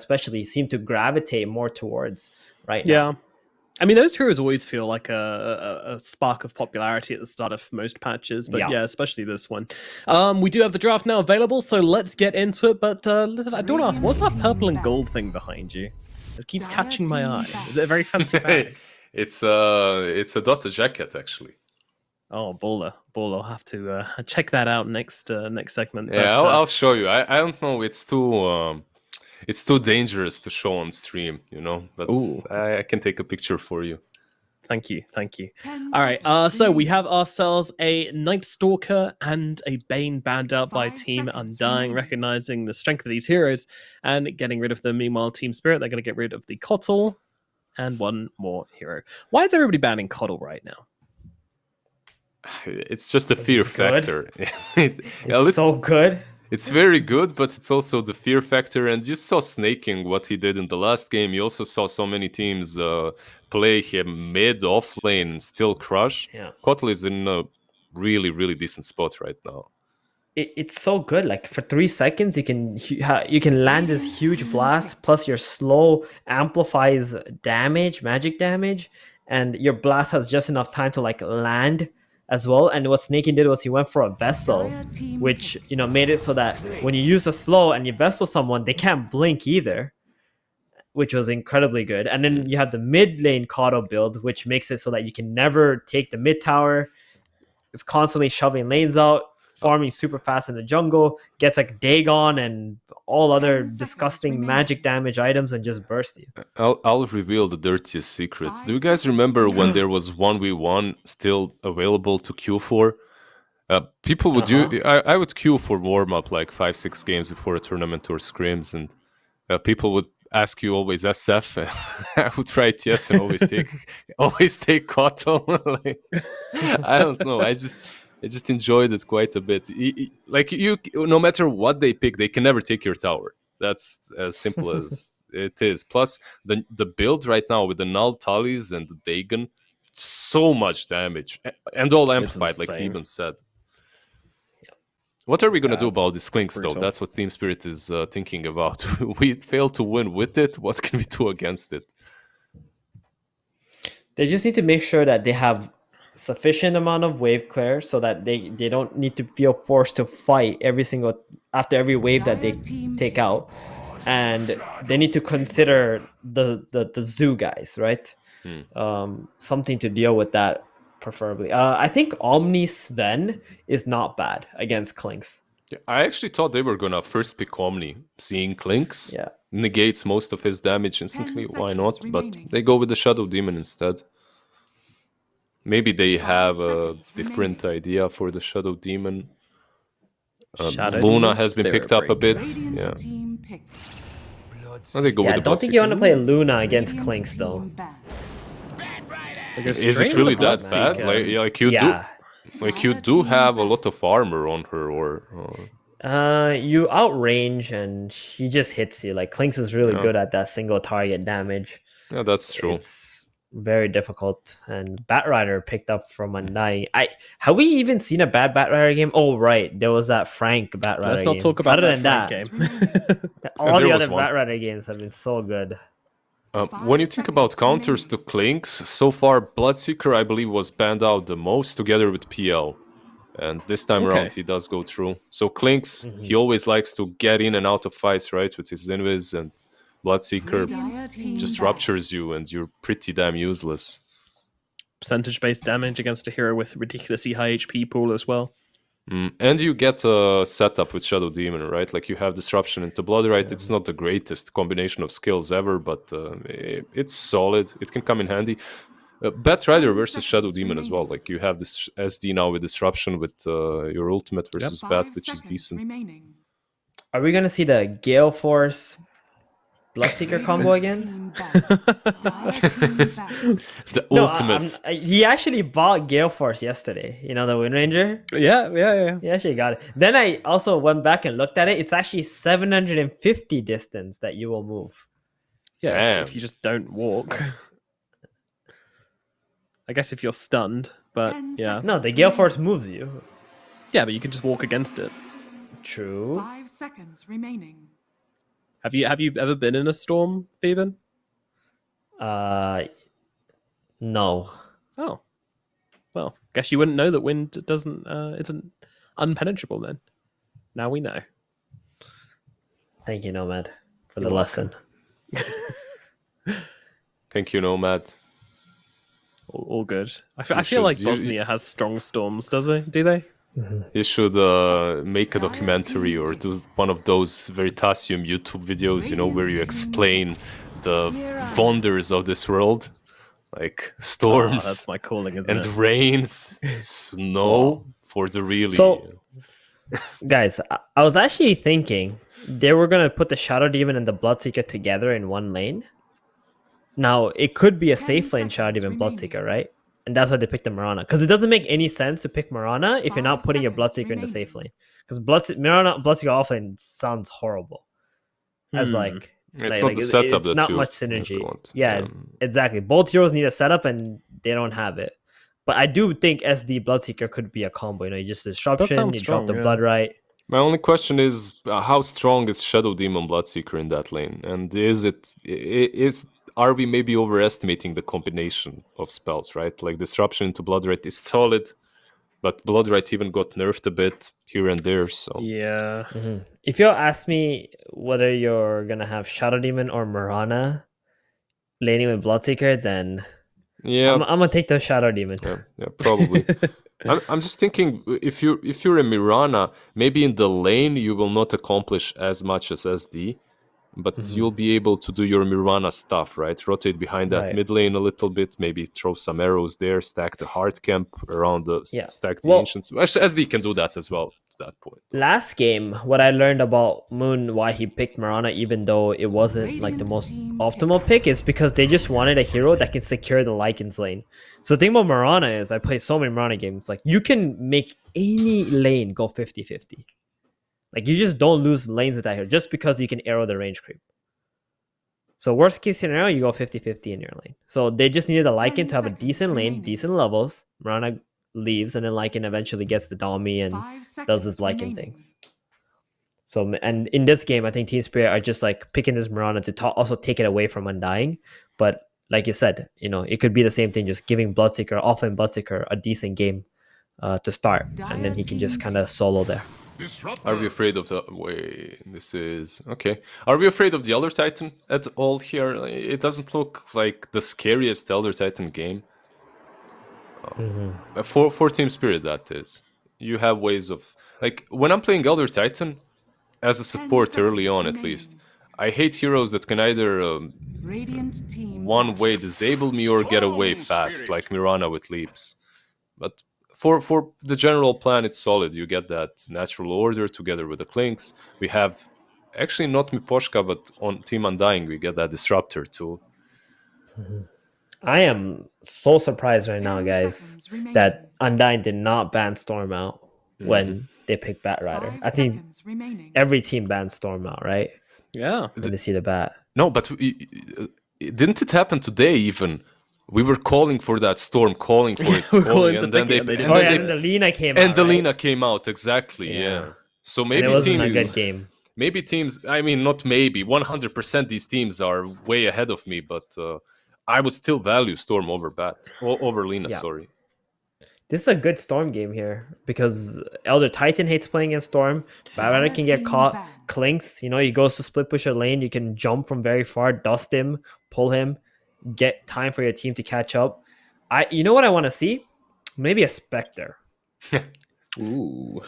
especially seem to gravitate more towards right now. Yeah. I mean, those heroes always feel like a spark of popularity at the start of most patches, but yeah, especially this one. We do have the draft now available, so let's get into it. But listen, I don't ask, what's that purple and gold thing behind you? It keeps catching my eye. Is it a very fancy bag? It's a DOTA jacket, actually. Oh, baller. I'll have to check that out next segment. Yeah, I'll show you. I don't know. It's too dangerous to show on stream, you know. But I can take a picture for you. Thank you. All right. So we have ourselves a Night Stalker and a Bane banned out by Team Undying, recognizing the strength of these heroes and getting rid of them. Meanwhile, Team Spirit, they're going to get rid of the Kotl and one more hero. Why is everybody banning Kotl right now? It's just the fear factor. It's so good. It's very good, but it's also the fear factor. And you saw Snaking, what he did in the last game. You also saw so many teams play him mid, off lane, and still crush. Yeah. Kotl is in a really, really decent spot right now. It's so good. Like for 3 seconds, you can land this huge blast, plus your slow amplifies damage, magic damage, and your blast has just enough time to like land as well. And what Snaking did was he went for a vessel, which made it so that when you use a slow and you vessel someone, they can't blink either, which was incredibly good. And then you have the mid lane Kotl build, which makes it so that you can never take the mid tower. It's constantly shoving lanes out, farming super fast in the jungle, gets like Dagon and all other disgusting magic damage items and just burst you. I'll reveal the dirtiest secret. Do you guys remember when there was 1v1 still available to queue for? People would I would queue for warm-up like 5-6 games before a tournament or scrims, and people would ask you always SF. I would write yes and always take Kotl. Like, I don't know. I just enjoyed it quite a bit. Like no matter what they pick, they can never take your tower. That's as simple as it is. Plus, the build right now with the null tallies and the Dagon, so much damage and all amplified, like Demon said. What are we gonna do about this Clinks though? That's what Team Spirit is thinking about. We failed to win with it. What can we do against it? They just need to make sure that they have sufficient amount of wave clear so that they don't need to feel forced to fight after every wave that they take out, and they need to consider the zoo guys, right? Something to deal with that, preferably. I think Omni Sven is not bad against Clinks. Yeah, I actually thought they were gonna first pick Omni, seeing Clinks negates most of his damage instantly. Why not? But they go with the Shadow Demon instead. Maybe they have a different idea for the Shadow Demon. Luna has been picked up a bit. Yeah. They go with the I don't think you want to play Luna against Clinks though. Is it really that bad? You do have a lot of armor on her, or you outrange and she just hits you. Like Clinks is really good at that single target damage. Yeah, that's true. It's very difficult. And Batrider picked up from Undying. Have we even seen a bad Batrider game? Oh right, there was that Frank Batrider game. Let's not talk about that game. All the other Batrider games have been so good. When you think about counters to Clinks, so far Bloodseeker, I believe, was banned out the most together with PL. And this time around, he does go through. So Clinks, he always likes to get in and out of fights, right? With his Invis, and Bloodseeker just ruptures you and you're pretty damn useless. Percentage-based damage against a hero with ridiculously high HP pool as well. And you get a setup with Shadow Demon, right? Like you have Disruption into Blood, right? It's not the greatest combination of skills ever, but it's solid. It can come in handy. Batrider versus Shadow Demon as well. Like you have this SD now with Disruption with your ultimate versus Bat, which is decent. Are we going to see the Gale Force Bloodseeker combo again? The ultimate. He actually bought Gale Force yesterday. You know, the Wind Ranger? Yeah. He actually got it. Then I also went back and looked at it. It's actually 750 distance that you will move. Yeah, if you just don't walk. I guess if you're stunned, but yeah. No, the Gale Force moves you. Yeah, but you can just walk against it. True. 5 seconds remaining. Have you ever been in a storm, Phoeben? No. Oh, well, guess you wouldn't know that wind isn't unpenetrable then. Now we know. Thank you, Nomad, for You're the welcome. lesson. Thank you, Nomad. All good. I You feel like should- Bosnia has strong storms, does it? Do they? You should make a documentary or do one of those Veritasium YouTube videos, you know, where you explain the wonders of this world, like Oh, storms that's my calling, isn't and it? rains, snow for the really. So, guys, I was actually thinking they were gonna put the Shadow Demon and the Bloodseeker together in one lane. Now it could be a safe lane Shadow Demon Bloodseeker, right? And that's why they picked the Mirana. Because it doesn't make any sense to pick Mirana if you're not putting your Bloodseeker in the safe lane. Because Mirana Bloodseeker offlane sounds horrible. As like it's not the setup it's that not you much synergy. want. Yeah, exactly. Both heroes need a setup and they don't have it. But I do think SD Bloodseeker could be a combo. You know, you just disruption, you drop the blood right. My only question is how strong is Shadow Demon Bloodseeker in that lane, and are we maybe overestimating the combination of spells? Right, like disruption into Bloodright is solid, but Bloodright even got nerfed a bit here and there. So yeah. If you ask me whether you're gonna have Shadow Demon or Mirana laning with Bloodseeker, then yeah, I'm gonna take the Shadow Demon. Yeah, probably. I'm just thinking if you're a Mirana, maybe in the lane you will not accomplish as much as SD, but you'll be able to do your Mirana stuff, right? Rotate behind that mid lane a little bit, maybe throw some arrows there, stack the hard camp around the stack the ancients. SD can do that as well to that point. Last game, what I learned about Moon, why he picked Mirana, even though it wasn't like the most optimal pick, is because they just wanted a hero that can secure the Lycan's lane. So the thing about Mirana is, I play so many Mirana games, like you can make any lane go 50-50. Like you just don't lose lanes with that hero just because you can arrow the range creep. So worst case scenario, you go 50-50 in your lane. So they just needed a Lycan to have a decent lane, decent levels. Mirana leaves, and then Lycan eventually gets the Dami and does his Lycan things. So, and in this game, I think Team Spirit are just like picking this Mirana to also take it away from Undying. But like you said, you know, it could be the same thing, just giving Bloodseeker, offlane Bloodseeker, a decent game to start, and then he can just kind of solo there. Are we afraid of the Are we afraid of the Elder Titan at all here? It doesn't look like the scariest Elder Titan game. For Team Spirit, that is. You have ways of, like, when I'm playing Elder Titan as a support early on, at least, I hate heroes that can either one way disable me or get away fast, like Mirana with leaps. But for the general plan, it's solid. You get that natural order together with the Clinks. We have, actually not Miposhka, but on Team Undying, we get that Disruptor too. I am so surprised right now, guys, that Undying did not ban Storm out when they picked Bat Rider. I think every team bans Storm out, right? Yeah. When they see the bat. No, but didn't it happen today even? We were calling for that Storm, calling for it, and then the Lina came out. And the Lina came out, exactly, yeah. So maybe it wasn't teams, a good game. Maybe teams, I mean, not maybe, 100% these teams are way ahead of me, but I would still value Storm over over Lina, sorry. This is a good Storm game here because Elder Titan hates playing against Storm. Bat Rider can get caught. Clinks, you know, he goes to split push a lane. You can jump from very far, dust him, pull him, get time for your team to catch up. You know what I want to see? Maybe a Spectre. Ooh.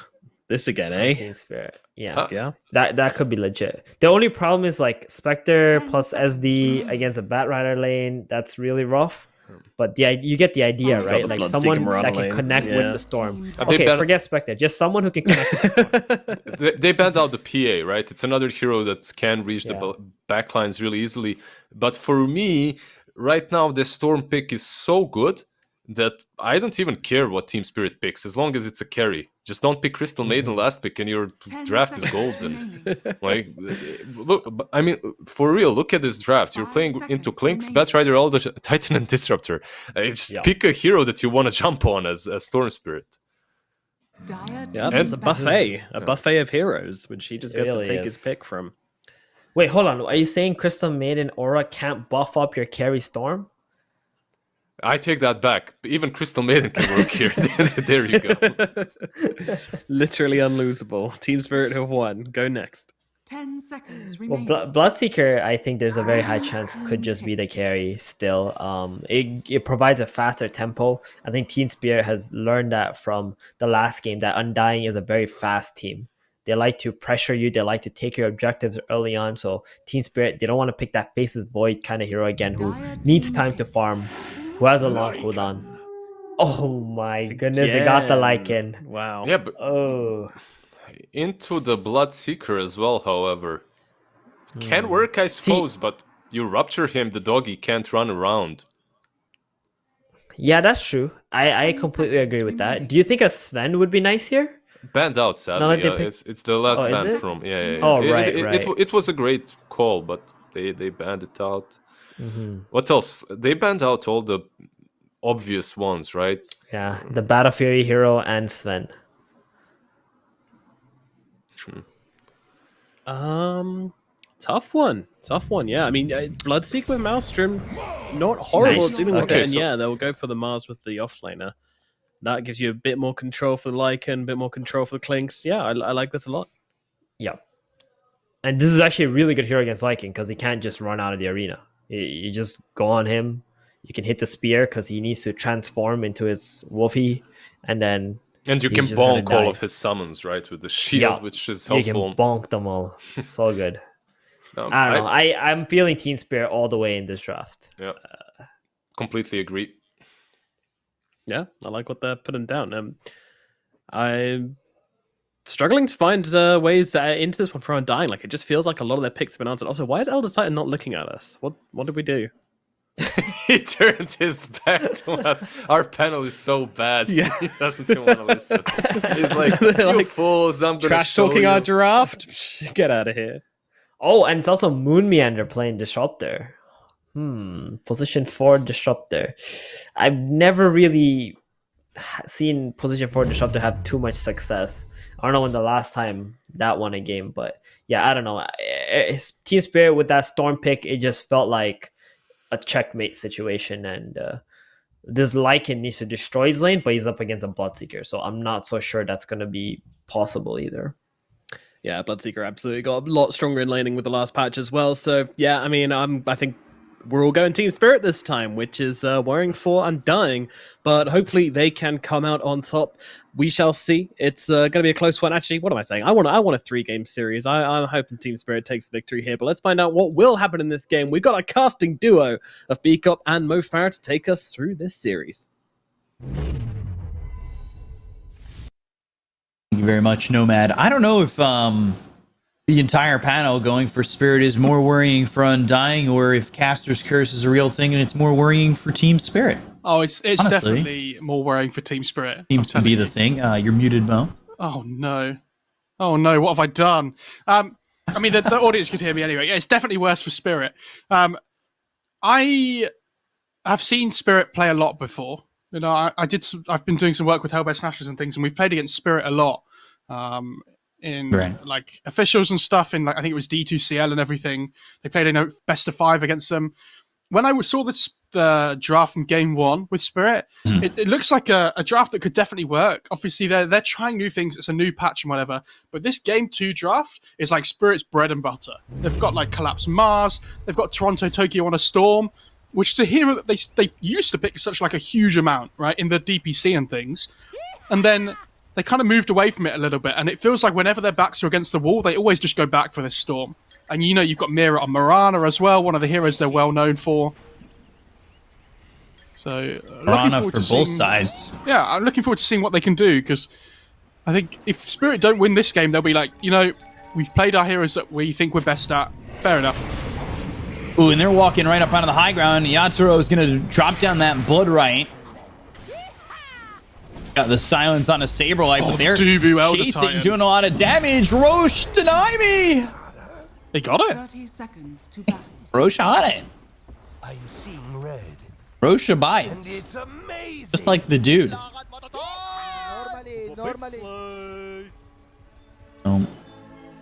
This again, eh? Team Spirit. Yeah. That could be legit. The only problem is like Spectre plus SD against a Bat Rider lane. That's really rough. But you get the idea, right? Like someone that can connect with the Storm. Okay, forget Spectre. Just someone who can connect with the Storm. They banned out the PA, right? It's another hero that can reach the backlines really easily. But for me, right now, the Storm pick is so good that I don't even care what Team Spirit picks, as long as it's a carry. Just don't pick Crystal Maiden last pick and your draft is golden. Like, look, I mean, for real, look at this draft. You're playing into Clinks, Bat Rider, Elder Titan, and Disruptor. Just pick a hero that you want to jump on as Storm Spirit. Yeah, it's a buffet. A buffet of heroes, which he just gets to take his pick from. Wait, hold on. Are you saying Crystal Maiden Aura can't buff up your carry Storm? I take that back. Even Crystal Maiden can work here. There you go. Literally unlosable. Team Spirit have won. Go next. 10 seconds Well, remaining. Bloodseeker, I think there's a very high chance could just be the carry still. It provides a faster tempo. I think Team Spirit has learned that from the last game, that Undying is a very fast team. They like to pressure you. They like to take your objectives early on. So Team Spirit, they don't want to pick that Faceless Void kind of hero again who needs time to farm, who has a long cooldown. Oh my goodness, they got the Lycan. Wow. Yeah, but Oh. into the Bloodseeker as well, however. Can work, I suppose, but you rupture him, the doggy can't run around. Yeah, that's true. I completely agree with that. Do you think a Sven would be nice here? Banned out, sadly. they pick- It's the last Oh, is ban it? from. Yeah. Oh, It- right, it, right. It was a great call, but they banned it out. What else? They banned out all the obvious ones, right? Yeah, the Battle Fury hero and Sven. Tough one. Tough one. Yeah, I mean, Bloodseeker with Maelstrom, not horrible Nice. at dealing with Okay, it. And so- yeah, they'll go for the Mars with the offlaner. That gives you a bit more control for the Lycan, a bit more control for the Clinks. Yeah, I like this a lot. Yeah. And this is actually a really good hero against Lycan because he can't just run out of the arena. You just go on him. You can hit the spear because he needs to transform into his Wolfie, and then And you he's can just gonna bonk all die. of his summons, right, with the shield, Yeah, which is you can helpful. bonk them all. So good. I don't know. I'm feeling Team Spirit all the way in this draft. Yeah, completely agree. Yeah, I like what they're putting down. I'm struggling to find ways into this one for Undying. Like, it just feels like a lot of their picks have been answered. Also, why is Elder Titan not looking at us? What did we do? He turned his back to us. Our panel is so bad. Yeah. He doesn't even want to listen. He's like, you Like, fools, I'm gonna Trash show talking you. our draft? Psh, get out of here. Oh, and it's also Moon Meander playing Disruptor. Position 4 Disruptor. I've never really seen Position 4 Disruptor have too much success. I don't know when the last time that won a game, but yeah, I don't know. Team Spirit with that Storm pick, it just felt like a checkmate situation, and this Lycan needs to destroy his lane, but he's up against a Bloodseeker, so I'm not so sure that's going to be possible either. Yeah, Bloodseeker absolutely got a lot stronger in laning with the last patch as well. So yeah, I mean, I think we're all going Team Spirit this time, which is worrying for Undying, but hopefully they can come out on top. We shall see. It's going to be a close one. Actually, what am I saying? I want a 3-game series. I'm hoping Team Spirit takes the victory here, but let's find out what will happen in this game. We've got a casting duo of Beacop and Mo Farah to take us through this series. Thank you very much, Nomad. I don't know if the entire panel going for Spirit is more worrying for Undying, or if Caster's Curse is a real thing and it's more worrying for Team Spirit. Oh, it's Honestly, definitely more worrying for Team Spirit. Seems to be the thing. You're muted, Mo. Oh no, what have I done? I mean, the audience could hear me anyway. Yeah, it's definitely worse for Spirit. I have seen Spirit play a lot before. You know, I've been doing some work with Hellbear Smashers and things, and we've played against Spirit a lot. In like officials and stuff, in like I think it was D2CL and everything. They played in a best of 5 against them. When I saw the draft from game 1 with Spirit, it looks like a draft that could definitely work. Obviously, they're trying new things. It's a new patch and whatever. But this game 2 draft is like Spirit's bread and butter. They've got like Collapse Mars. They've got Toronto Tokyo on a Storm, which is a hero that they used to pick such like a huge amount, right, in the DPC and things. And then they kind of moved away from it a little bit, and it feels like whenever their backs are against the wall, they always just go back for this Storm. And you know, you've got Mira on Mirana as well, one of the heroes they're well known for. So, Mirana for both sides. Yeah, I'm looking forward to seeing what they can do, because I think if Spirit don't win this game, they'll be like, you know, we've played our heroes that we think we're best at. Fair enough. Ooh, and they're walking right up onto the high ground. Yatsuro is going to drop down that Blood Right. Got the silence on a Saberlight, but they're chasing, doing a lot of damage. Roche, deny me! They got it. 30 seconds to battle. Roche on it. I'm seeing red. Roche And abides. it's amazing. Just like the dude.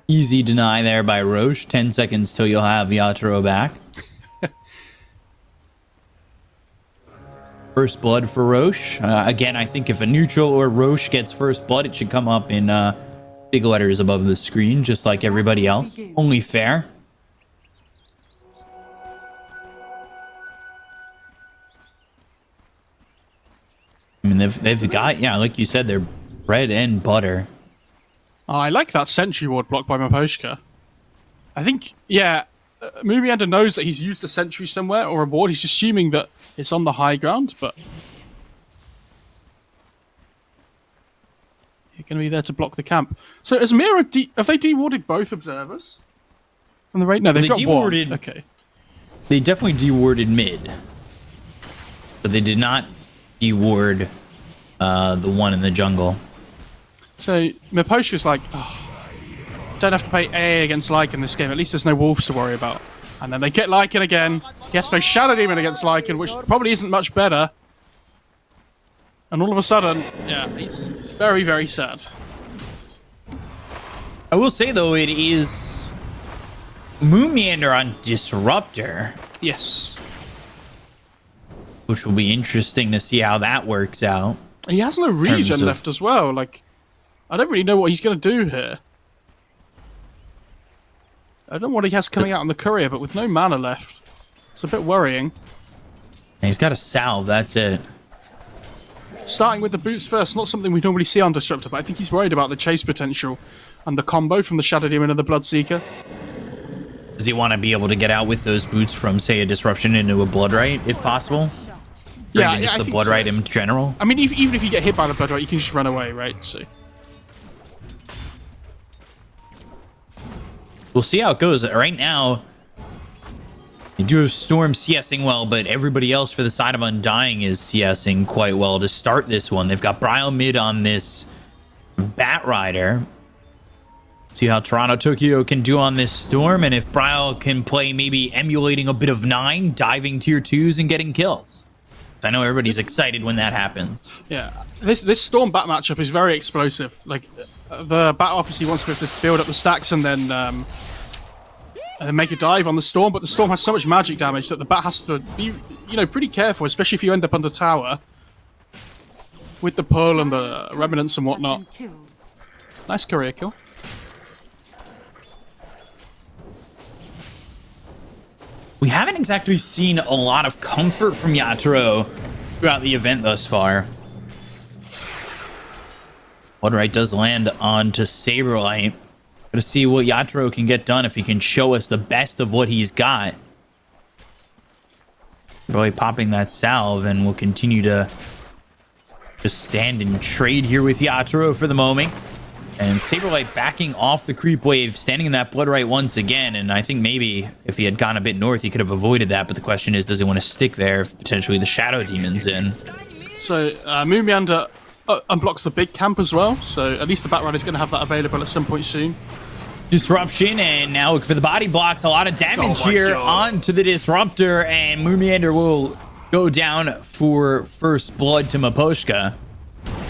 Easy deny there by Roche. 10 seconds till you'll have Yatoro back. First blood for Roche. Again, I think if a neutral or Roche gets first blood, it should come up in big letters above the screen, just like everybody else. Only fair. I mean, they've got, yeah, like you said, they're bread and butter. Oh, I like that sentry ward blocked by Maposhka. I think, yeah, Mumianda knows that he's used a sentry somewhere or a ward. He's assuming that it's on the high ground, but you're going to be there to block the camp. So, has Mira, have they dewarded both observers from the raid? No, they've got dewarded, one. Okay. They definitely dewarded mid, but they did not deward the one in the jungle. So, Maposhka's like, oh, don't have to play AA against Lycan this game. At least there's no wolves to worry about. And then they get Lycan again. He has to play Shadow Demon against Lycan, which probably isn't much better. And all of a sudden, yeah, he's very, very sad. I will say, though, it is Moonmeander on Disruptor. Yes. Which will be interesting to see how that works out. He has no regen left as well. Like, I don't really know what he's going to do here. I don't know what he has coming out on the courier, but with no mana left, it's a bit worrying. And he's got a salve, that's it. Starting with the boots first, not something we normally see on Disruptor, but I think he's worried about the chase potential and the combo from the Shadow Demon and the Bloodseeker. Does he want to be able to get out with those boots from, say, a Disruption into a Bloodright, if possible? Yeah, just I the think Bloodright so. in general? I mean, even if you get hit by the Bloodright, you can just run away, right? So we'll see how it goes. Right now, you do have Storm CSing well, but everybody else for the side of Undying is CSing quite well to start this one. They've got Bryle mid on this Bat Rider. See how Toronto Tokyo can do on this Storm, and if Bryle can play maybe emulating a bit of 9, diving tier 2s and getting kills. I know everybody's excited when that happens. yeah, this Storm Bat matchup is very explosive. Like, the Bat obviously wants to build up the stacks and then make a dive on the Storm, but the Storm has so much magic damage that the Bat has to be, pretty careful, especially if you end up under tower with the Pearl and the Remnants and whatnot. Nice career kill. We haven't exactly seen a lot of comfort from Yatoro throughout the event thus far. Bloodright does land onto Saberlight. Gotta see what Yatoro can get done if he can show us the best of what he's got. Really popping that salve, and we'll continue to just stand and trade here with Yatoro for the moment. And Saberlight backing off the creep wave, standing in that Bloodright once again. And I think maybe if he had gone a bit north, he could have avoided that. But the question is, does he want to stick there if potentially the Shadow Demon's in? So, Mumianda unblocks the big camp as well. So, at least the Bat Rider's going to have that available at some point soon. Disruption, and now for the body blocks. A lot of damage here onto the Disruptor. And Mumiander will go down for first blood to Maposhka.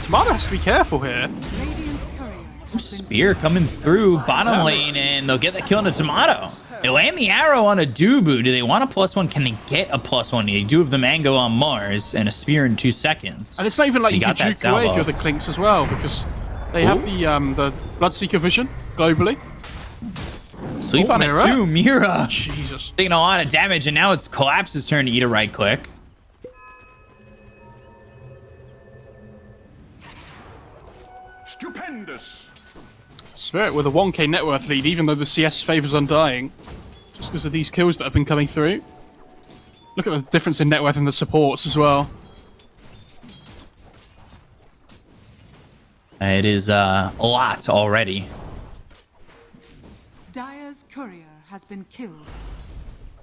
Tomato has to be careful here. Spear coming through bottom lane, and they'll get the kill into Tomato. They land the arrow on a Dubu. Do they want a +1? Can they get a +1? They do have the Mango on Mars and a spear in 2 seconds. And it's not even like you can juke away if you're the Clinks as well, because they have the Bloodseeker vision globally. Sleep on it too, Mira. Jesus. Taking a lot of damage, and now it's Collapse's turn to eat a right click. Stupendous. Spirit with a 1k net worth lead, even though the CS favors Undying, just because of these kills that have been coming through. Look at the difference in net worth and the supports as well. It is a lot already. Dire's courier has been killed.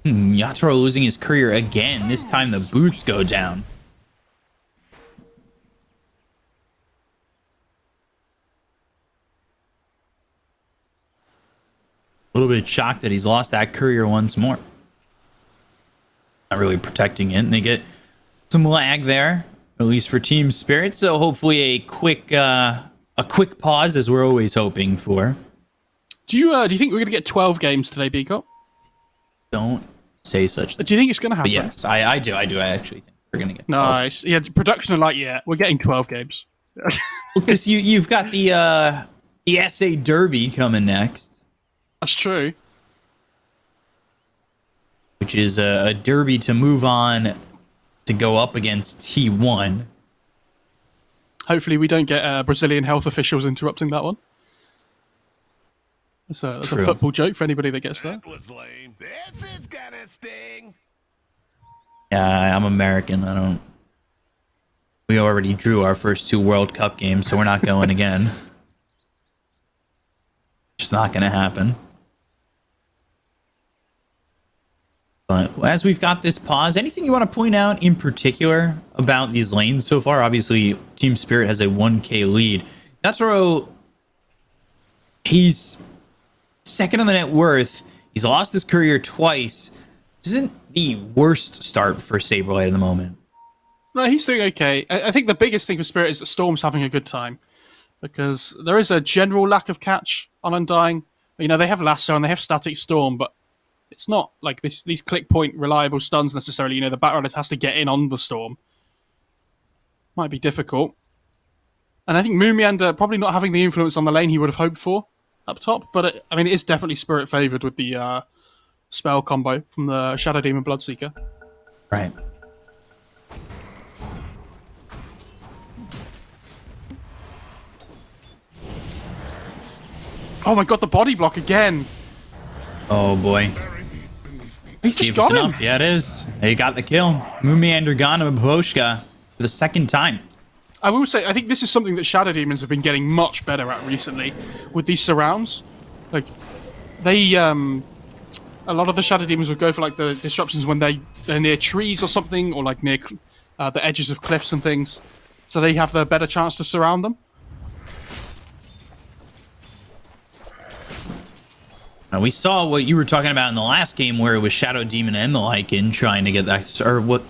Yatoro losing his courier again. This time the boots go down. A little bit shocked that he's lost that courier once more. Not really protecting it. And they get some lag there, at least for Team Spirit. So hopefully a quick pause, as we're always hoping for. Do you think we're going to get 12 games today, Beacop? Don't say such things. Do you think it's going to happen? But yes, I do. I actually think we're gonna get 12. Nice. Yeah, production are like, yeah, we're getting 12 games. Because you've got the SA Derby coming next, That's true. which is a derby to move on to go up against T1. Hopefully we don't get Brazilian health officials interrupting that one. That's a True. football joke for anybody that gets that. That was lame. This is gonna sting. Yeah, I'm American. I don't. We already drew our first 2 World Cup games, so we're not going again. It's not going to happen. But as we've got this pause, anything you want to point out in particular about these lanes so far? Obviously, Team Spirit has a 1k lead. Naturo, he's second on the net worth. He's lost his courier twice. This isn't the worst start for Saberlight at the moment. No, he's doing okay. I think the biggest thing for Spirit is that Storm's having a good time. Because there is a general lack of catch on Undying. You know, they have Lasso and they have Static Storm, but it's not like these click point reliable stuns necessarily. You know, the Batrider has to get in on the Storm. Might be difficult. And I think Moomiander probably not having the influence on the lane he would have hoped for up top. But, it is definitely Spirit favoured with the spell combo from the Shadow Demon Bloodseeker. Right. Oh my god, the body block again. Oh boy. He's just If got it's him. enough. Yeah, it is. They got the kill. Moomiander gone to Bohoshka for the second time. I will say, I think this is something that Shadow Demons have been getting much better at recently with these surrounds. Like, they, a lot of the Shadow Demons will go for, like, the disruptions when they're near trees or something, or, like, near the edges of cliffs and things. So they have the better chance to surround them. We saw what you were talking about in the last game where it was Shadow Demon and the Lycan trying to get that, or what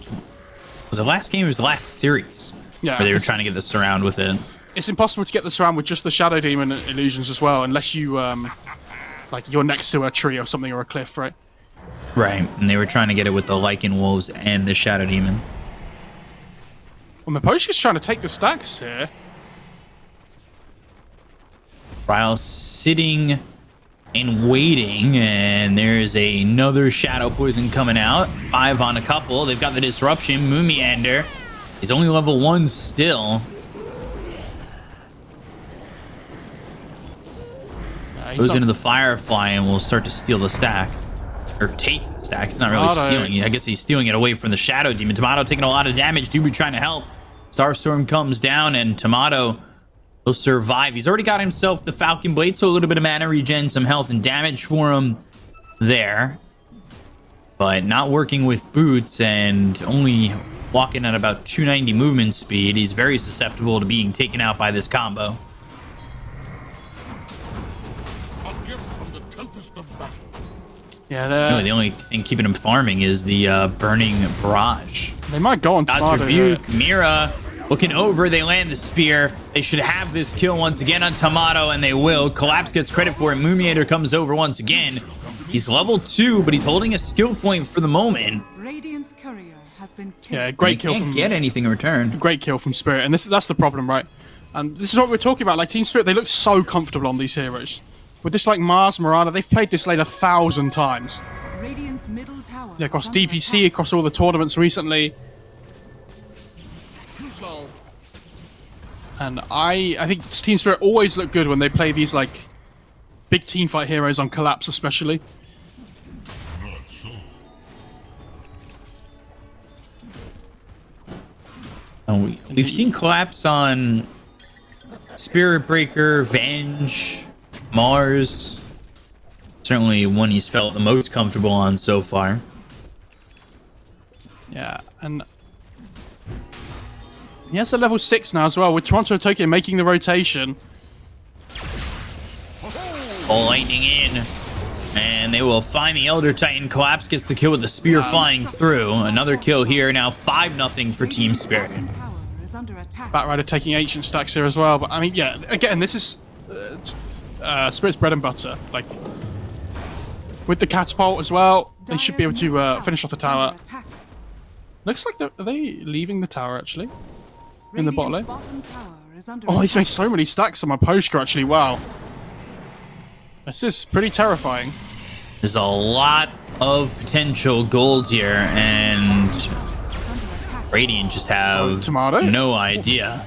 was the last game? It was the last series. Yeah, where they were trying to get the surround with it. It's impossible to get the surround with just the Shadow Demon illusions as well, unless you, like, you're next to a tree or something or a cliff, right? Right, and they were trying to get it with the Lycan Wolves and the Shadow Demon. Well, Miposhka's trying to take the stacks here. Ryle sitting and waiting, and there's another Shadow Poison coming out. 5 on a couple. They've got the disruption. Moomiander is only level 1 still. Goes into the Firefly and will start to steal the stack. Or take the stack. It's not really stealing it. I guess he's stealing it away from the Shadow Demon. Tomato taking a lot of damage. Doobie trying to help. Starstorm comes down, and Tomato will survive. He's already got himself the Falcon Blade, so a little bit of mana regen, some health and damage for him there. But not working with boots and only walking at about 290 movement speed. He's very susceptible to being taken out by this combo. Yeah, really, the only thing keeping him farming is the Burning Barrage. they might go on God's Tomato here. Rebuke, Mira looking over, they land the spear. They should have this kill once again on Tomato, and they will. Collapse gets credit for it. Moomiander comes over once again. He's level 2, but he's holding a skill point for the moment. Radiant's courier has been killed. Yeah, great They kill can't from get anything in return. great kill from Spirit, and that's the problem, right? And this is what we're talking about. Like Team Spirit, they look so comfortable on these heroes. With this, like Mars, Mirana, they've played this lane 1,000 times. Radiant's middle tower. Yeah, across is under DPC, attack. across all the tournaments recently. And I think Team Spirit always look good when they play these like big teamfight heroes on Collapse, especially. We've seen Collapse on Spirit Breaker, Venge, Mars. Certainly one he's felt the most comfortable on so far. Yeah, and he has a level 6 now as well, with Toronto and Tokyo making the rotation. All lightning in, and they will find the Elder Titan. Collapse gets the kill with the spear flying through. Another kill here, now 5-0 for Team Spirit. Radiant's tower is under attack. Batrider taking ancient stacks here as well, but I mean, yeah, again, this is Spirit's bread and butter. Like, with the catapult as well, they should be able to finish off the tower. Looks like are they leaving the tower, actually? In the bot lane? Oh, he's made so many stacks on my Poshka, actually. Wow. This is pretty terrifying. There's a lot of potential gold here, and Radiant just have no idea.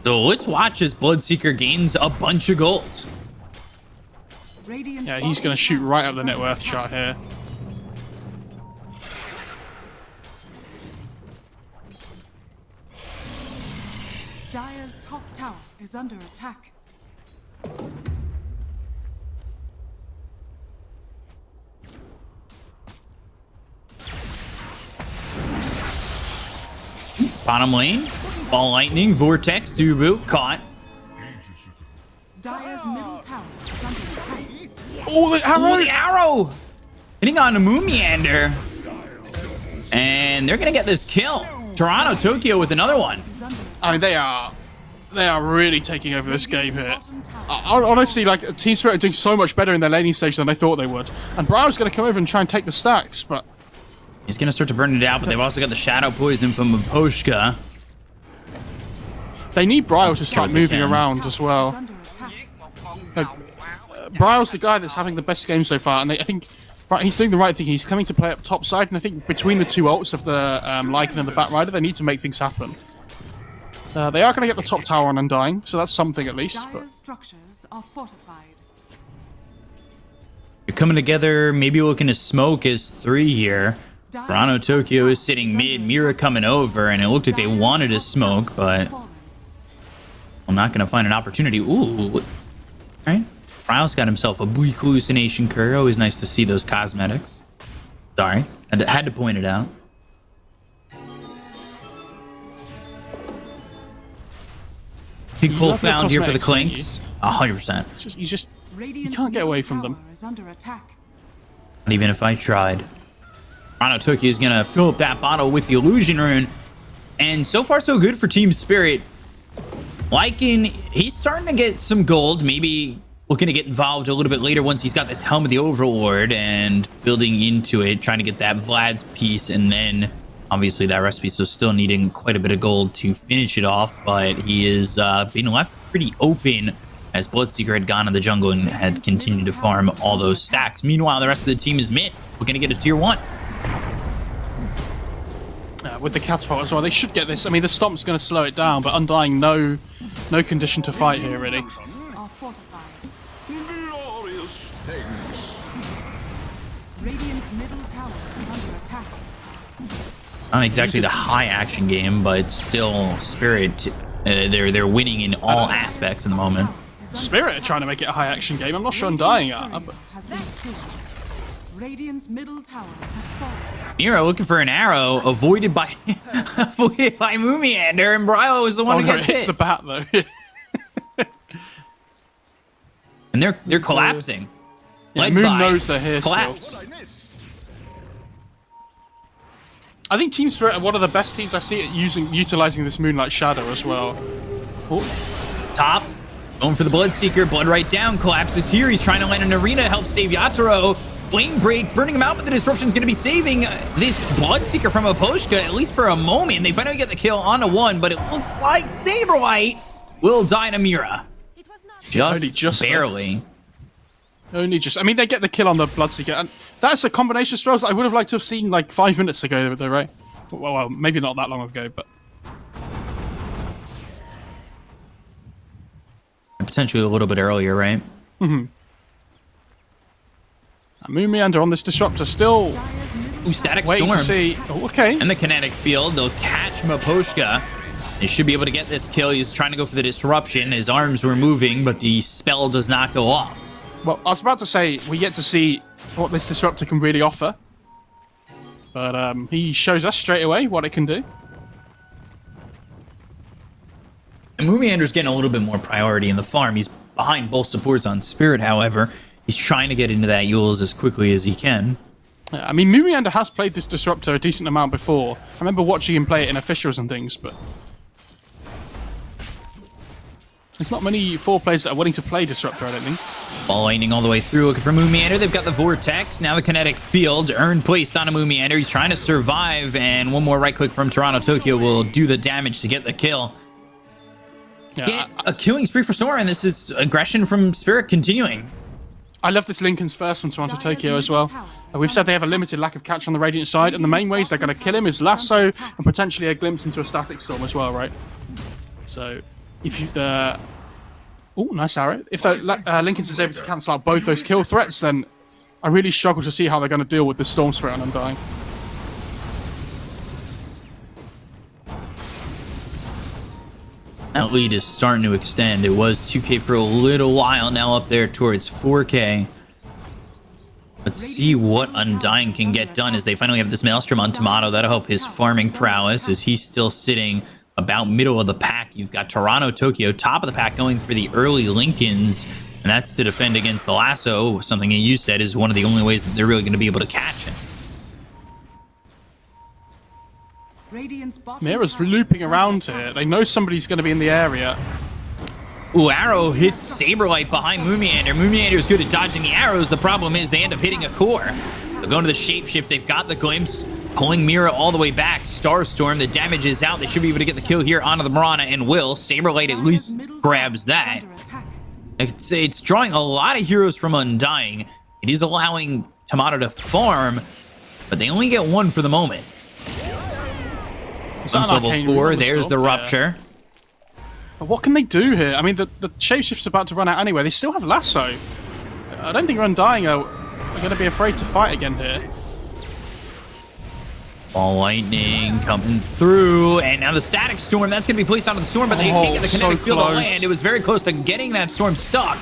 So let's watch as Bloodseeker gains a bunch of gold. Yeah, he's going to shoot right up the net worth chart here. Dire's top tower is under attack. Bottom lane, Ball Lightning, Vortex, Dubu, caught. Dire's middle tower is under attack. Oh, the arrow! Hitting on a Moomiander. And they're going to get this kill. Toronto, Tokyo with another one. I mean, they are really taking over this game here. Honestly, like, Team Spirit are doing so much better in their laning stage than I thought they would. And Brow's going to come over and try and take the stacks, but... He's going to start to burn it out, but they've also got the Shadow Poison from Poshka. They need Bryle to start moving around as well. Like, Bryle's the guy that's having the best game so far, and I think he's doing the right thing. He's coming to play up top side, and I think between the two ults of the Lycan and the Batrider, they need to make things happen. They are going to get the top tower on Undying, so that's something at least. But... structures are fortified. You're coming together, maybe looking to smoke as 3 here. Toronto, Tokyo is sitting mid, Mira coming over, and it looked like they wanted to smoke, but I'm not going to find an opportunity. Ooh. Alright. Ryle's got himself a weak hallucination curve. Always nice to see those cosmetics. Sorry. I had to point it out. Big pull found here for the Clinks. 100%. You can't get away from them. Not even if I tried. Toronto Tokyo is going to fill up that bottle with the Illusion Rune. And so far, so good for Team Spirit. Lycan, he's starting to get some gold. Maybe looking to get involved a little bit later once he's got this Helm of the Overlord and building into it, trying to get that Vlad's piece, and then obviously that recipe, so still needing quite a bit of gold to finish it off, but he is being left pretty open as Bloodseeker had gone to the jungle and had continued to farm all those stacks. Meanwhile, the rest of the team is mid. We're going to get a tier 1. With the catapult as well, they should get this. I mean, the stomp's going to slow it down, but Undying, no condition to fight here, really. Glorious things. Radiant's middle tower is under attack. Not exactly the high action game, but still Spirit. They're winning in all aspects in the moment. Spirit are trying to make it a high action game. I'm not sure Undying are. But... Radiant's middle tower has fallen. Mira looking for an arrow, avoided by Moomiander, and Bryle is the one who gets hit. It's the bat though. And they're collapsing. Yeah, Moon knows they're here collapse. still. I think Team Spirit are one of the best teams I see at utilizing this Moonlight Shadow as well. Oh. Top. Going for the Bloodseeker. Blood right down. Collapses here. He's trying to land an arena to help save Yatoro. Flame Break, burning him out, but the disruption is going to be saving this Bloodseeker from Aposhka, at least for a moment. They finally get the kill on a 1, but it looks like Saberlight will die to Mira. Just barely. Only just. I mean, they get the kill on the Bloodseeker, and that's a combination of spells that I would have liked to have seen like 5 minutes ago, though, right? Well, maybe not that long ago, but... And potentially a little bit earlier, right? Mm-hmm. Moomiander on this disruptor still. Ooh, Static waiting Storm. To see. Oh, okay. And the kinetic field, they'll catch Maposhka. They should be able to get this kill. He's trying to go for the disruption. His arms were moving, but the spell does not go off. Well, I was about to say we get to see what this disruptor can really offer, but he shows us straight away what it can do. And Moomiander's getting a little bit more priority in the farm. He's behind both supports on Spirit, however. He's trying to get into that Yules as quickly as he can. I mean, Moomiander has played this disruptor a decent amount before. I remember watching him play it in officials and things, but... There's not many 4 players that are willing to play Disruptor, I don't think. Ball lightning all the way through. Looking for Moon Meander. They've got the Vortex. Now the Kinetic Field. Earn placed on a Moon Meander. He's trying to survive, and one more right click from Toronto Tokyo will do the damage to get the kill. Yeah, Get a killing spree for Snore, and this is aggression from Spirit continuing. I love this Lincoln's first from Toronto Tokyo as well. We've said they have a limited lack of catch on the Radiant side, and the main ways they're going to kill him is lasso and potentially a glimpse into a static storm as well, right? So, if you... oh, nice arrow. If Lincoln's is able to cancel out both those kill threats, then I really struggle to see how they're going to deal with the Storm Spirit on Undying. That lead is starting to extend. It was 2K for a little while, now up there towards 4K. Let's see what Undying can get done as they finally have this Maelstrom on Tomato. That'll help his farming prowess as he's still sitting about middle of the pack. You've got Toronto Tokyo top of the pack going for the early Lincolns, and that's to defend against the lasso, something that you said is one of the only ways that they're really going to be able to catch him. Mira's looping around here. They know somebody's going to be in the area. Ooh, arrow hits Saberlight behind Moonmeander. Moonmeander is good at dodging the arrows. The problem is they end up hitting a core. They're going to the shapeshift. They've got the glimpse, pulling Mira all the way back. Starstorm, the damage is out. They should be able to get the kill here onto the Mirana and will. Saberlight at least grabs that. It's drawing a lot of heroes from Undying. It is allowing Tomato to farm, but they only get one for the moment. Level 4, there's the Rupture. But what can they do here? I mean, the shapeshift's about to run out anyway. They still have lasso. I don't think Undying are going to be afraid to fight again here. Ball lightning coming through, and now the static storm. That's going to be placed onto the storm, but they can't get the kinetic field to land. It was very close to getting that storm stuck.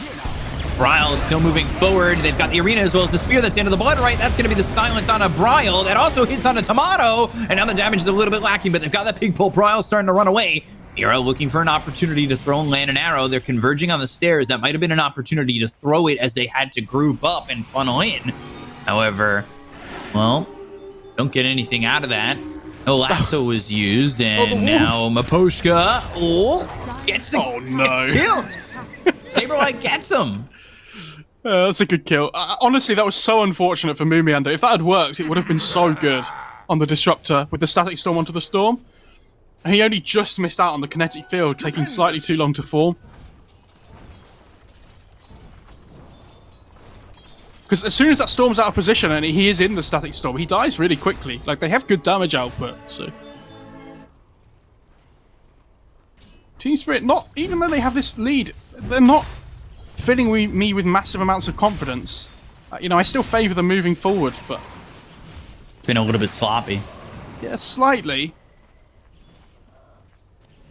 Bryle is still moving forward. They've got the arena as well as the spear that's into the blood right. That's going to be the silence on a Bryle. That also hits on a Tomato, and now the damage is a little bit lacking, but they've got that big pull. Bryle starting to run away. Mira looking for an opportunity to throw and land an arrow. They're converging on the stairs. That might have been an opportunity to throw it as they had to group up and funnel in. However, well, don't get anything out of that. No lasso was used, and now Maposhka gets the gets killed. Saberlight gets him. That's a good kill. Honestly, that was so unfortunate for Moomiander. If that had worked, it would have been so good on the Disruptor with the Static Storm onto the Storm. And he only just missed out on the kinetic field, taking slightly too long to form. Because as soon as that Storm's out of position and he is in the Static Storm, he dies really quickly. Like, they have good damage output, so... Team Spirit, not even though they have this lead, they're not filling me with massive amounts of confidence. You know, I still favour them moving forward, but... Been a little bit sloppy. Yeah, slightly.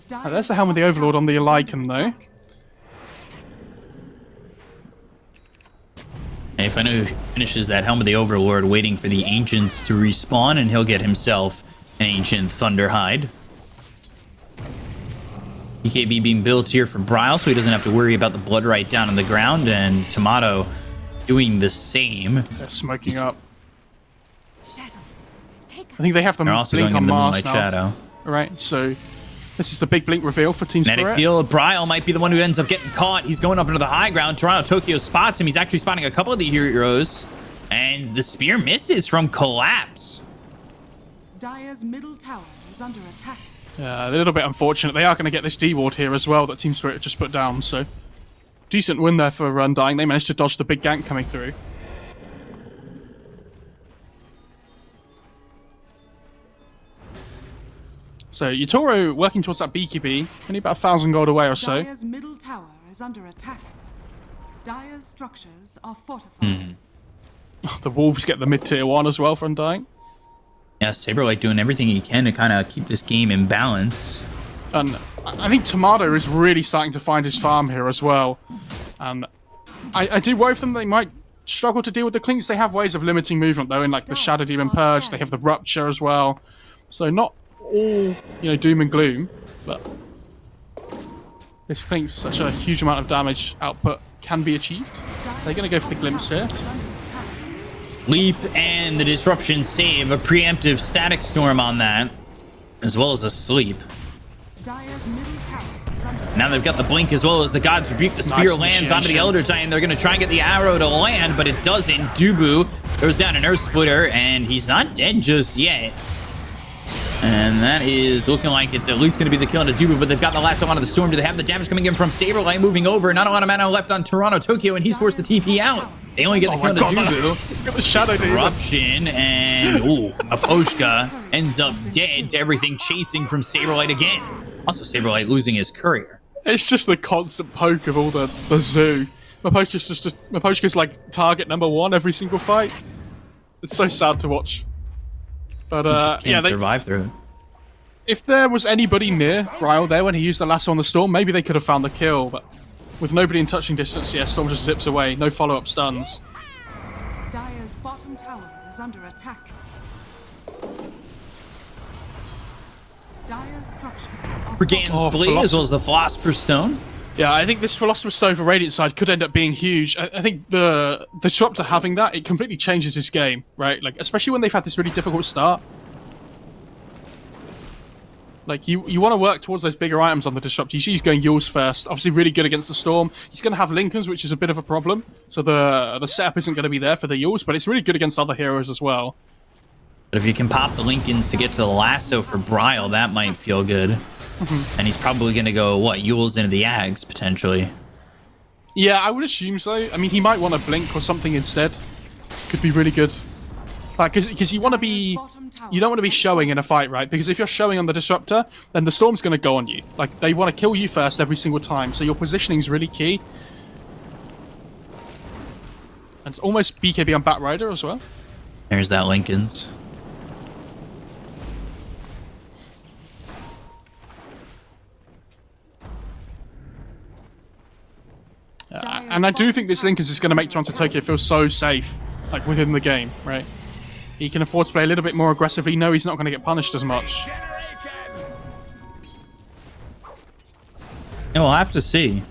There's the Helm of the Overlord on the Lycan, though. And if I know who finishes that Helm of the Overlord, waiting for the Ancients to respawn, and he'll get himself an Ancient Thunderhide. BKB being built here for Bryle, so he doesn't have to worry about the blood right down on the ground, and Tomato doing the same. They're smoking up. I think they have the They're also blink going on in the Mars Moonlight now. Shadow. Right, so this is the big blink reveal for Team Kinetic Spirit. Field. Bryle might be the one who ends up getting caught. He's going up into the high ground. Toronto Tokyo spots him. He's actually spotting a couple of the heroes, and the spear misses from Collapse. Dire's middle tower is under attack. Yeah, a little bit unfortunate. They are going to get this D-Ward here as well that Team Spirit just put down, so... Decent win there for Undying. They managed to dodge the big gank coming through. So, Yutoro working towards that BKB, only about 1,000 gold away or so. Dire's middle tower is under attack. Dire's structures are fortified. The Wolves get the mid-tier 1 as well for Undying. Yeah, Saberlight doing everything he can to kind of keep this game in balance. And I think Tomato is really starting to find his farm here as well. And I do worry for them they might struggle to deal with the Clinks. They have ways of limiting movement though, in like the Shadow Demon Purge. They have the Rupture as well. So not all, doom and gloom, but this Clink's such a huge amount of damage output can be achieved. They're going to go for the Glimpse here. Leap and the Disruption save. A preemptive Static Storm on that, as well as a sleep. Dire's middle tower is under Now they've got the blink as well as the God's Rebuke. The spear Nice lands onto the initiation. Elder Titan. They're going to try and get the arrow to land, but it doesn't. Dubu throws down an Earth Splitter, and he's not dead just yet. And that is looking like it's at least going to be the kill into Dubu, but they've got the lasso onto the Storm. Do they have the damage coming in from Saberlight moving over? Not a lot of mana left on Toronto Tokyo, and he's forced to TP out. They only get the kill into Dubu. Got the Shadow Demon. Corruption, and Aposhka ends up dead to everything chasing from Saberlight again. Also, Saberlight losing his courier. It's just the constant poke of all the zoo. Maposhka's like target number 1 every single fight. It's so sad to watch. But Just yeah, can't survive through it. if there was anybody near Ryle there when he used the lasso on the Storm, maybe they could have found the kill. But with nobody in touching distance, yeah, Storm just zips away. No follow-up stuns. Dire's bottom tower is under attack. Dire's structures are Brigand's Blade as well as the Philosopher's Stone. Yeah, I think this Philosopher's Stone for Radiant side could end up being huge. I think the Disruptor having that, it completely changes his game, right? Like, especially when they've had this really difficult start. Like, you want to work towards those bigger items on the Disruptor. You see he's going Yules first. Obviously really good against the Storm. He's going to have Lincolns, which is a bit of a problem. So the setup isn't going to be there for the Yules, but it's really good against other heroes as well. But if you can pop the Lincolns to get to the lasso for Bryle, that might feel good. And he's probably going to go, what, Yules into the Ags, potentially. Yeah, I would assume so. I mean, he might want to blink or something instead. Could be really good. Like, because you want to be... You don't want to be showing in a fight, right? Because if you're showing on the Disruptor, then the Storm's going to go on you. Like, they want to kill you first every single time. So your positioning is really key. And it's almost BKB on Batrider as well. There's that Lincolns. And I do think this Lincolns is going to make Toronto Tokyo feel so safe, like, within the game, right? He can afford to play a little bit more aggressively. No, he's not going to get punished as much. Yeah, we'll have to see.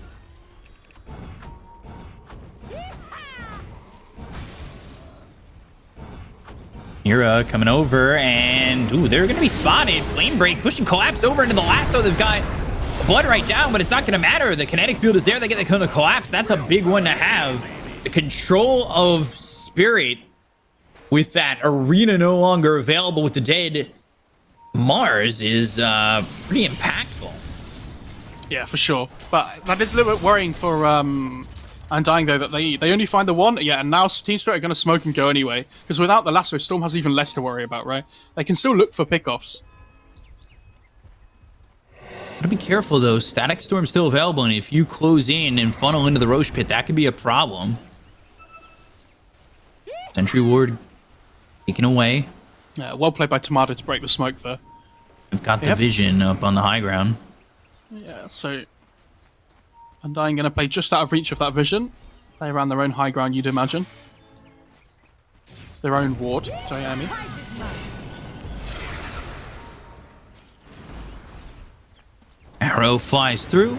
Mira coming over, and ooh, they're going to be spotted. Flame Break pushing Collapse over into the lasso. They've got Blood right down, but it's not going to matter. The kinetic field is there. They get the kind of Collapse. That's a big one to have. The control of Spirit with that arena no longer available with the dead Mars is pretty impactful. Yeah, for sure. But that is a little bit worrying for Undying, though, that they only find the one. Yeah, and now Team Spirit are going to smoke and go anyway. Because without the lasso, Storm has even less to worry about, right? They can still look for pickoffs. Gotta be careful, though. Static Storm's still available, and if you close in and funnel into the Roche Pit, that could be a problem. Sentry Ward taken away. Yeah, well played by Tomato to break the smoke there. We've got the vision up on the high ground. Yeah, so Undying going to play just out of reach of that vision. Play around their own high ground, you'd imagine. Their own ward, sorry, I mean. Arrow flies through.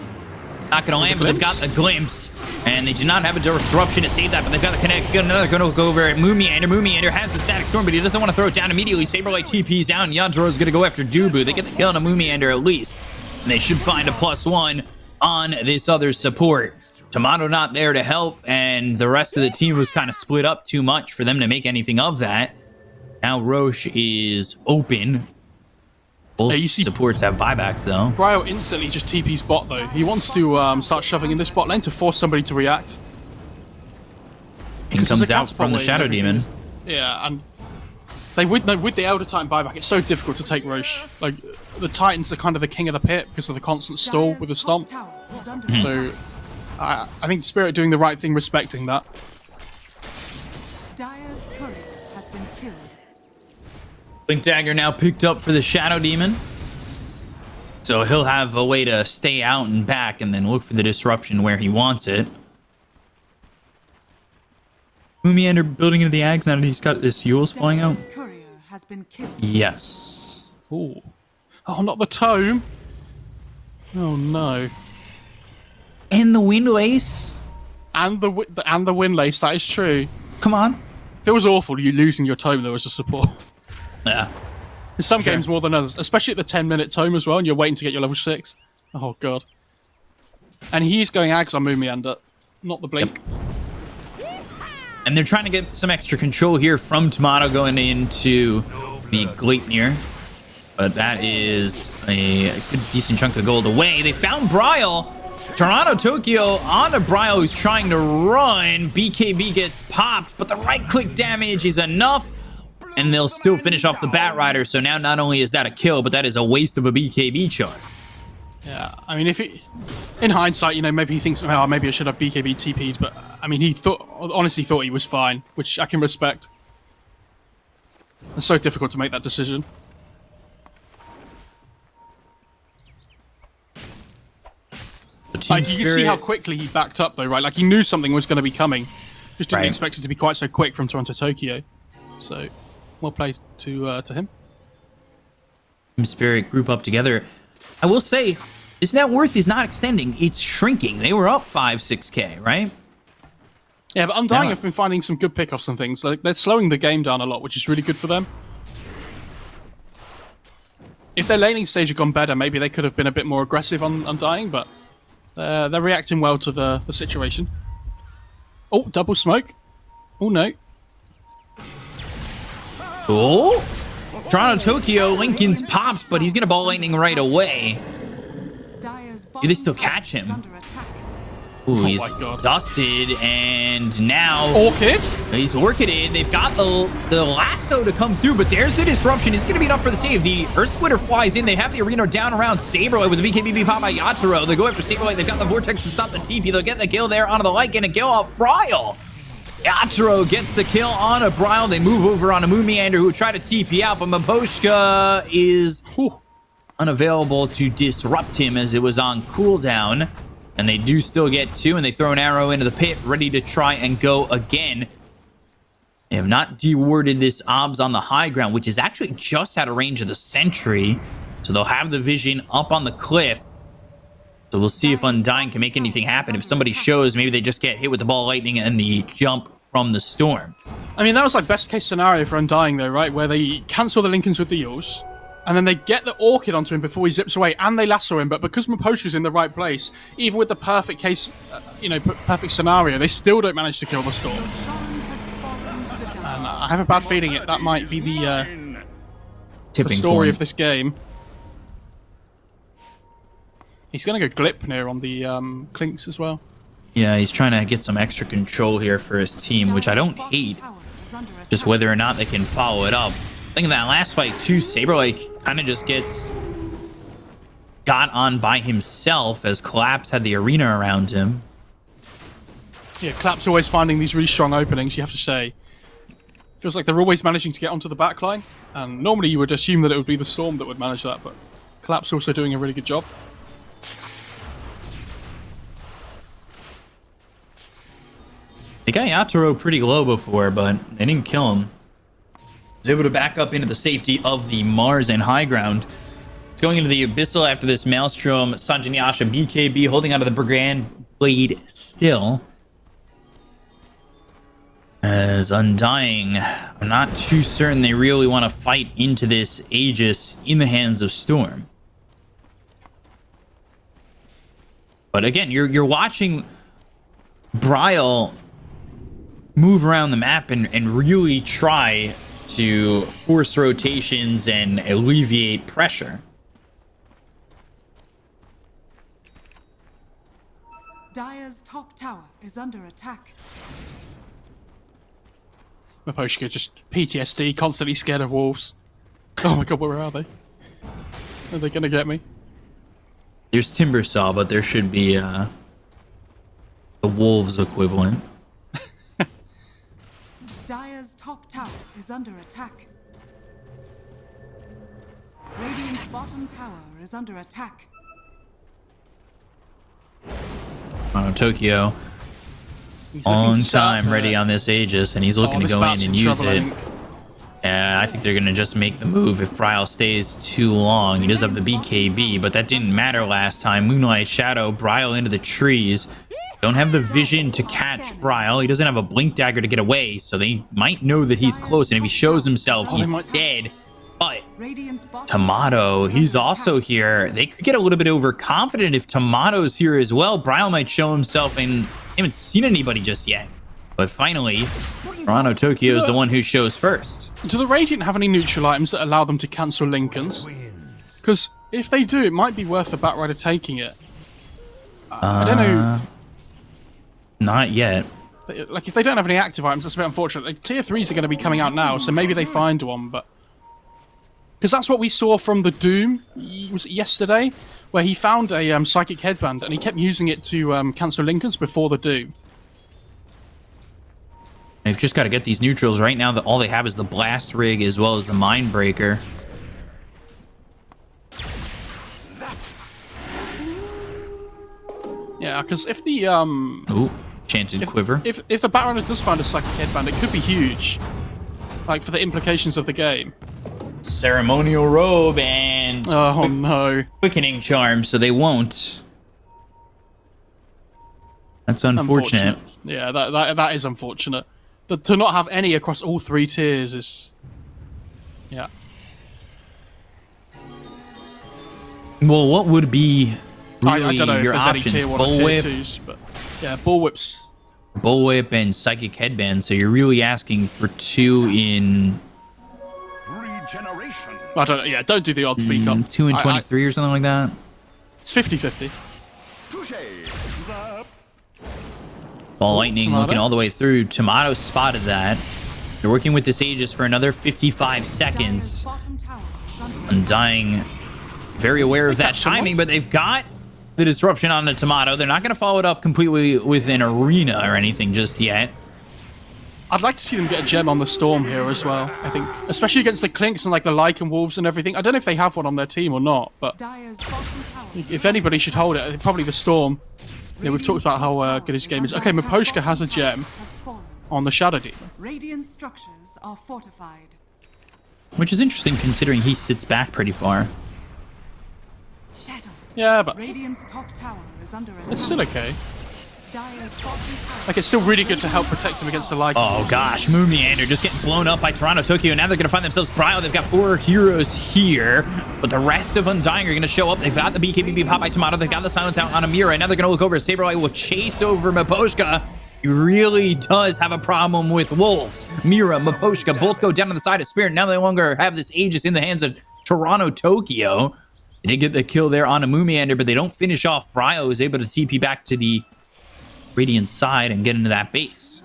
Not gonna land, but they've got the glimpse. And they do not have a disruption to save that, but they've got the connect. Got another gonna go over at Moomiander. Moomiander has the static storm, but he doesn't want to throw it down immediately. Saberlight TP's out, and Yadro's gonna go after Dubu. They get the kill on a Moomiander at least. And they should find a +1 on this other support. Tomato not there to help, and the rest of the team was kind of split up too much for them to make anything of that. Now Roche is open. Both supports have buybacks, though. Bryle instantly just TP's bot, though. He wants to start shoving in this bot lane to force somebody to react. He comes out from the Shadow Demon. Yeah, and they with the Elder Titan buyback, it's so difficult to take Roche. Like, the Titans are kind of the king of the pit because of the constant stall with the stomp. So, I think Spirit doing the right thing, respecting that. Dire's courier has been killed. Blink Dagger now picked up for the Shadow Demon. So he'll have a way to stay out and back and then look for the disruption where he wants it. Moomiander building into the Ags now that he's got this Yules flying out. Dire's courier has been killed. Yes. Ooh. Oh, not the tome. Oh no. And the Windlace. And the Windlace, that is true. Come on. If it was awful, you losing your tome though as a support. Yeah. In some games more than others, especially at the 10-minute tome as well, and you're waiting to get your level 6. Oh god. And he's going Ags on Moomiander, not the Blink. And they're trying to get some extra control here from Tomato going into the Gleipnir. But that is a good, decent chunk of gold away. They found Bryle. Toronto Tokyo on a Bryle who's trying to run. BKB gets popped, but the right-click damage is enough. And they'll still finish off the Batrider. So now not only is that a kill, but that is a waste of a BKB charge. Yeah, I mean, in hindsight, you know, maybe he thinks, oh, maybe I should have BKB TP'd, but I mean, he honestly thought he was fine, which I can respect. It's so difficult to make that decision. Like, you can see how quickly he backed up, though, right? Like, he knew something was going to be coming. Just didn't expect it to be quite so quick from Toronto Tokyo. So, well played to him. Team Spirit group up together. I will say, this net worth is not extending. It's shrinking. They were up 5-6K, right? Yeah, but Undying have been finding some good pickoffs and things. Like, they're slowing the game down a lot, which is really good for them. If their laning stage had gone better, maybe they could have been a bit more aggressive on Undying, but they're reacting well to the situation. Oh, double smoke. Oh, no. Oh! Toronto Tokyo, Lincoln's popped, but he's going to ball lightning right away. Do they still catch him? Ooh, he's dusted, and now... Orchid? He's Orchided. They've got the lasso to come through, but there's the disruption. It's going to be enough for the save. The Earth Splitter flies in. They have the arena down around Saberlight with the BKB pop by Yatoro. They go after Saberlight. They've got the Vortex to stop the TP. They'll get the kill there onto the light and a kill off Bryle. Yatoro gets the kill on a Bryle. They move over on a Moomiander who try to TP out, but Maposhka is unavailable to disrupt him as it was on cooldown. And they do still get two, and they throw an arrow into the pit, ready to try and go again. They have not dewarded this OBS on the high ground, which is actually just out of range of the sentry. So they'll have the vision up on the cliff. So we'll see if Undying can make anything happen. If somebody shows, maybe they just get hit with the ball lightning and the jump from the storm. I mean, that was like best case scenario for Undying, though, right? Where they cancel the Lincolns with the Yules, and then they get the Orchid onto him before he zips away, and they lasso him. But because Maposhka's in the right place, even with the perfect case, perfect scenario, they still don't manage to kill the storm. And I have a bad feeling that might be the story of this game. He's going to go Gleipnir on the Clinks as well. Yeah, he's trying to get some extra control here for his team, which I don't hate. Just whether or not they can follow it up. I think in that last fight, too, Saberlight kind of just got on by himself as Collapse had the arena around him. Yeah, Collapse always finding these really strong openings, you have to say. Feels like they're always managing to get onto the backline. And normally you would assume that it would be the Storm that would manage that, but Collapse also doing a really good job. They got Yatoro pretty low before, but they didn't kill him. He's able to back up into the safety of the Mars and high ground. It's going into the Abyssal after this Maelstrom. Sanjin Yasha, BKB holding onto the Brigand Blade still. As Undying, I'm not too certain they really want to fight into this Aegis in the hands of Storm. But again, you're watching Bryle move around the map and really try to force rotations and alleviate pressure. Dire's top tower is under attack. Maposhka just PTSD, constantly scared of wolves. Oh my god, where are they? Are they gonna get me? There's Timbersaw, but there should be the wolves equivalent. Dire's top tower is under attack. Radiant's bottom tower is under attack. Tokyo on time, ready on this Aegis, and he's looking to go in and use it. I think they're going to just make the move if Bryle stays too long. He does have the BKB, but that didn't matter last time. Moonlight Shadow, Bryle into the trees. Don't have the vision to catch Bryle. He doesn't have a Blink Dagger to get away, so they might know that he's close, and if he shows himself, he's dead. But Radiant's bottom Tomato, tower is he's under also attack. here. They could get a little bit overconfident if Tomato's here as well. Bryle might show himself, and haven't seen anybody just yet. But finally, Toronto Tokyo is the one who shows first. Do the Radiant have any neutral items that allow them to cancel Lincolns? Because if they do, it might be worth the Batrider taking it. I don't know. Not yet. Like, if they don't have any active items, that's a bit unfortunate. Like, tier 3s are going to be coming out now, so maybe they find one, but... Because that's what we saw from the Doom, was it yesterday? Where he found a Psychic Headband, and he kept using it to cancel Lincolns before the Doom. They've just got to get these neutrals. Right now, all they have is the Blast Rig as well as the Mindbreaker. Yeah, because if the Ooh, Chanted Quiver. if the Batrider does find a Psychic Headband, it could be huge. Like, for the implications of the game. Ceremonial Robe and Oh no. Quickening Charm, so they won't. That's unfortunate. Yeah, that is unfortunate. But to not have any across all 3 tiers is... Yeah. Well, what would be really I don't know if your there's any options? tier 1 or tier Bullwhip, 2s, but... Yeah, Bullwhip's... Bullwhip, and Psychic Headband, so you're really asking for 2 in... Regeneration. I don't know, yeah, don't do the odd speak up. 2 in 23 or something like that? It's 50-50. Touche. Zap. Ball Lightning Tomato. looking all the way through. Tomato spotted that. They're working with this Aegis for another 55 seconds. Bottom tower is under Undying, very aware of that catch someone. timing, but they've got the disruption on the Tomato. They're not going to follow it up completely with an arena or anything just yet. I'd like to see them get a gem on the Storm here as well, I think. Especially against the Clinks and like the Lycan Wolves and everything. I don't know if they have one on their team or not, but Dire's bottom tower. if anybody should hold it, probably the Storm. Yeah, we've talked about how good his game is. Okay, Miposhka has a gem Has fallen. on the Shadow Demon. Radiant structures are fortified. Which is interesting considering he sits back pretty far. Shadows. Yeah, but Radiant's top tower is under attack. it's still okay. Dire's bottom tower. Like, it's still really good to help protect him against the Lycan. Oh gosh, Moon Meander just getting blown up by Toronto Tokyo. Now they're going to find themselves Bryle. They've got 4 heroes here, but the rest of Undying are going to show up. They've got the BKB pop by Tomato. They've got the silence out on Amira. Now they're going to look over. Saberlight will chase over Miposhka. He really does have a problem with Wolves. Mira, Miposhka both go down on the side of Spirit. Now they no longer have this Aegis in the hands of Toronto Tokyo. They did get the kill there on a Moomiander, but they don't finish off. Bryo is able to TP back to the Radiant side and get into that base.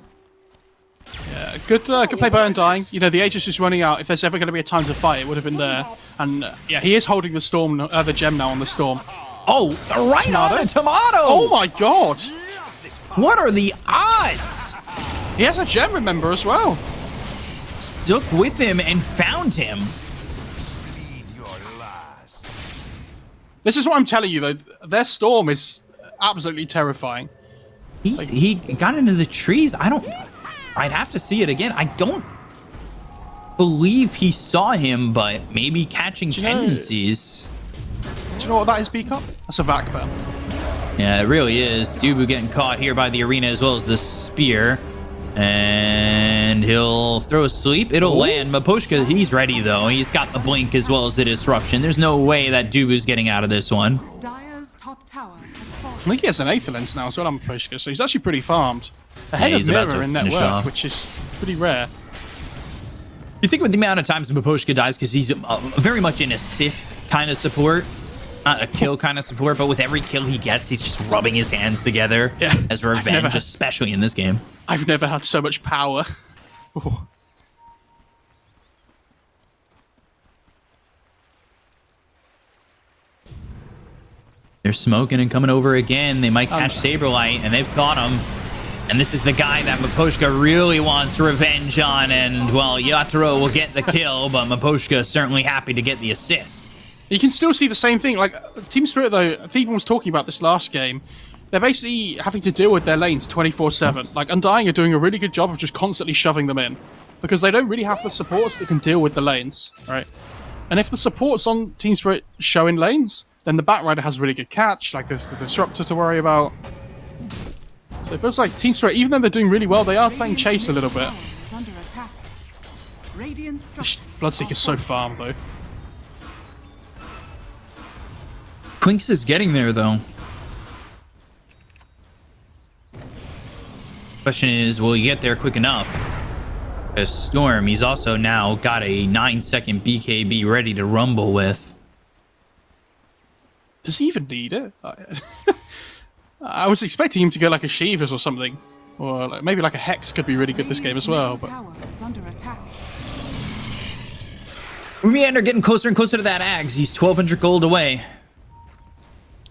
Yeah, good play by Undying. You know, the Aegis is running out. If there's ever going to be a time to fight, it would have been there. And yeah, he is holding the Storm, the gem now on the Storm. Oh, right Tomato? on the Tomato! Oh my god! What are the odds? He has a gem, remember, as well. Stuck with him and found him. This is what I'm telling you, though. Their Storm is absolutely terrifying. He got into the trees. I'd have to see it again. I don't believe he saw him, but maybe catching you know- tendencies. Do you know what that is, Beakup? That's a vac bell. Yeah, it really is. Dubu getting caught here by the arena as well as the spear. And he'll throw a sleep. It'll land. Miposhka, he's ready, though. He's got the blink as well as the disruption. There's no way that Dubu's getting out of this one. Dire's top tower has fallen. I think he has an Aether Lens now as well, I'm pretty sure. So he's actually pretty farmed. Ahead he's of about Mirror to in net finish worth, off. which is pretty rare. You think with the amount of times Miposhka dies, because he's very much an assist kind of support, not a kill kind of support, but with every kill he gets, he's just rubbing his hands together as revenge, especially in this game. I've never had so much power. Ooh. They're smoking and coming over again. They might catch Saberlight, and they've caught him. And this is the guy that Miposhka really wants revenge on. And, well, Yatoro will get the kill, but Miposhka is certainly happy to get the assist. You can still see the same thing. Like, Team Spirit, though, Phoebe was talking about this last game. They're basically having to deal with their lanes 24/7. Like, Undying are doing a really good job of just constantly shoving them in. Because they don't really have the supports that can deal with the lanes, right? And if the supports on Team Spirit show in lanes, then the Batrider has really good catch, like there's the Disruptor to worry about. So it feels like Team Spirit, even though they're doing really well, they are playing chase a little bit. Tower is under attack. Radiant structures Bloodseeker's so farm, though. Quinks is getting there, though. Question is, will he get there quick enough? Because Storm, he's also now got a 9-second BKB ready to rumble with. Does he even need it? I was expecting him to go like a Shivas or something. Or like, maybe like a Hex could be really good this game as well. But Umiander getting closer and closer to that Ags. He's 1,200 gold away.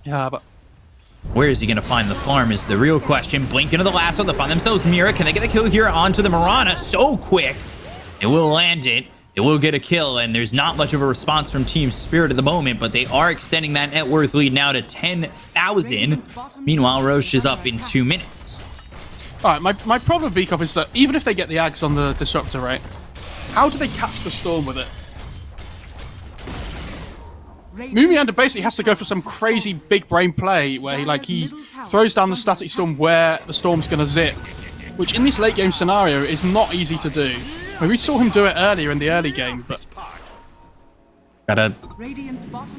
yeah, but Where is he going to find the farm is the real question. Blink into the lasso. They find themselves Mira. Can they get the kill here onto the Mirana? So quick. They will land it. It will get a kill, and there's not much of a response from Team Spirit at the moment, but they are extending that net worth lead now to 10,000. Meanwhile, Roche is up in 2 minutes. alright, my problem with VCOP is that even if they get the Ags on the Disruptor, right? How do they catch the Storm with it? Mumiander basically has to go for some crazy big brain play where he throws down the static storm where the storm's gonna zip, which in this late game scenario is not easy to do. I mean, we saw him do it earlier in the early game, but Gotta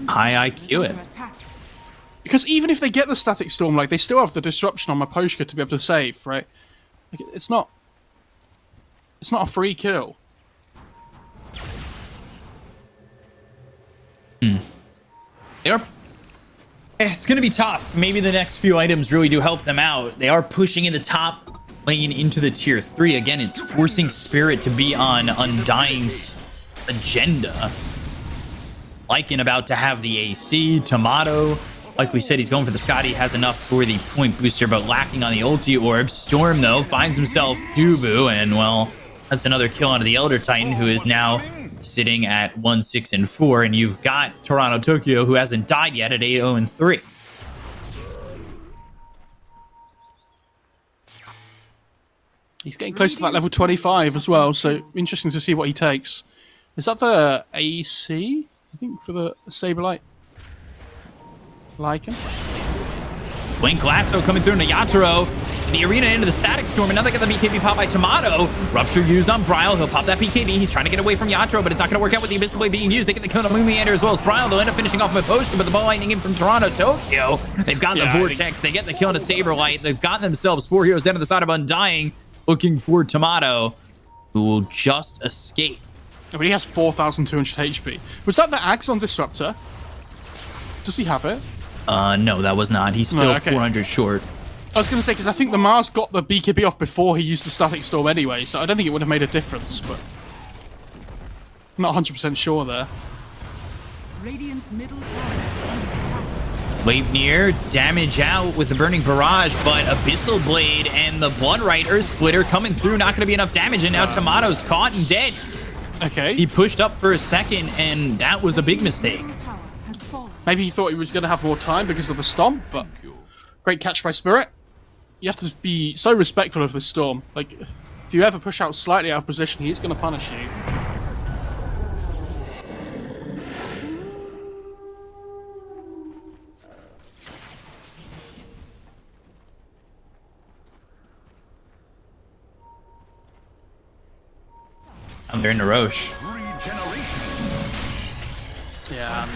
high IQ it. because even if they get the static storm, like they still have the disruption on Maposhka to be able to save, right? Like, it's not a free kill. It's going to be tough. Maybe the next few items really do help them out. They are pushing in the top lane into the tier 3. Again, it's forcing Spirit to be on Undying's agenda. Lycan about to have the AC. Tomato, like we said, he's going for the Scotty. Has enough for the point booster, but lacking on the ulti orb. Storm, though, finds himself Dubu, and, well, that's another kill onto the Elder Titan, who is now sitting at 1-6-4, and you've got Toronto Tokyo, who hasn't died yet, at 8-0-3. He's getting close to that level 25 as well, so interesting to see what he takes. Is that the AC, I think, for the Saberlight? Lycan? Blink Lasso coming through into Yatoro. The arena into the static storm, and now they get the BKB pop by Tomato. Rupture used on Bryle. He'll pop that BKB. He's trying to get away from Yatoro, but it's not going to work out with the Abyssal Blade being used. They get the kill on Mumiander as well as Bryle. They'll end up finishing off with Potion, but the ball lightning in from Toronto Tokyo. They've got the Vortex. They get the kill on a Saberlight. They've got themselves 4 heroes down to the side of Undying, looking for Tomato, who will just escape. But he has 4,200 HP. Was that the Axon Disruptor? Does he have it? No, that was not. He's still 400 short. I was going to say, because I think the Mars got the BKB off before he used the Static Storm anyway, so I don't think it would have made a difference, but I'm not 100% sure there. Radiant's middle tower is under attack. Wave near, damage out with the Burning Barrage, but Abyssal Blade and the Bloodright Earth Splitter coming through, not going to be enough damage, and now Tomato's caught and dead. Okay. He pushed up for a second, and that was a big mistake. Tower has fallen. Maybe he thought he was going to have more time because of the Stomp, but great catch by Spirit. You have to be so respectful of the Storm. Like, if you ever push out slightly out of position, he's going to punish you. They're in the Roche. Yeah.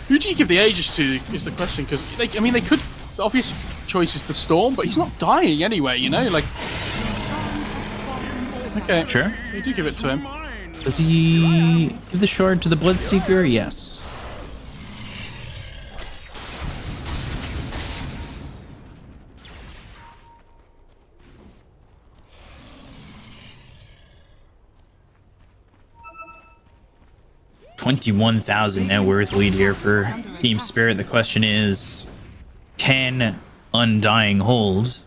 Who do you give the Aegis to is the question, because, I mean, they could... The obvious choice is the Storm, but he's not dying anyway, you know? Like... Okay. Sure. You do give it to him. Does he give the shard to the Bloodseeker? Yes. $21,000 net worth lead here for Team Spirit. The question is, can Undying hold?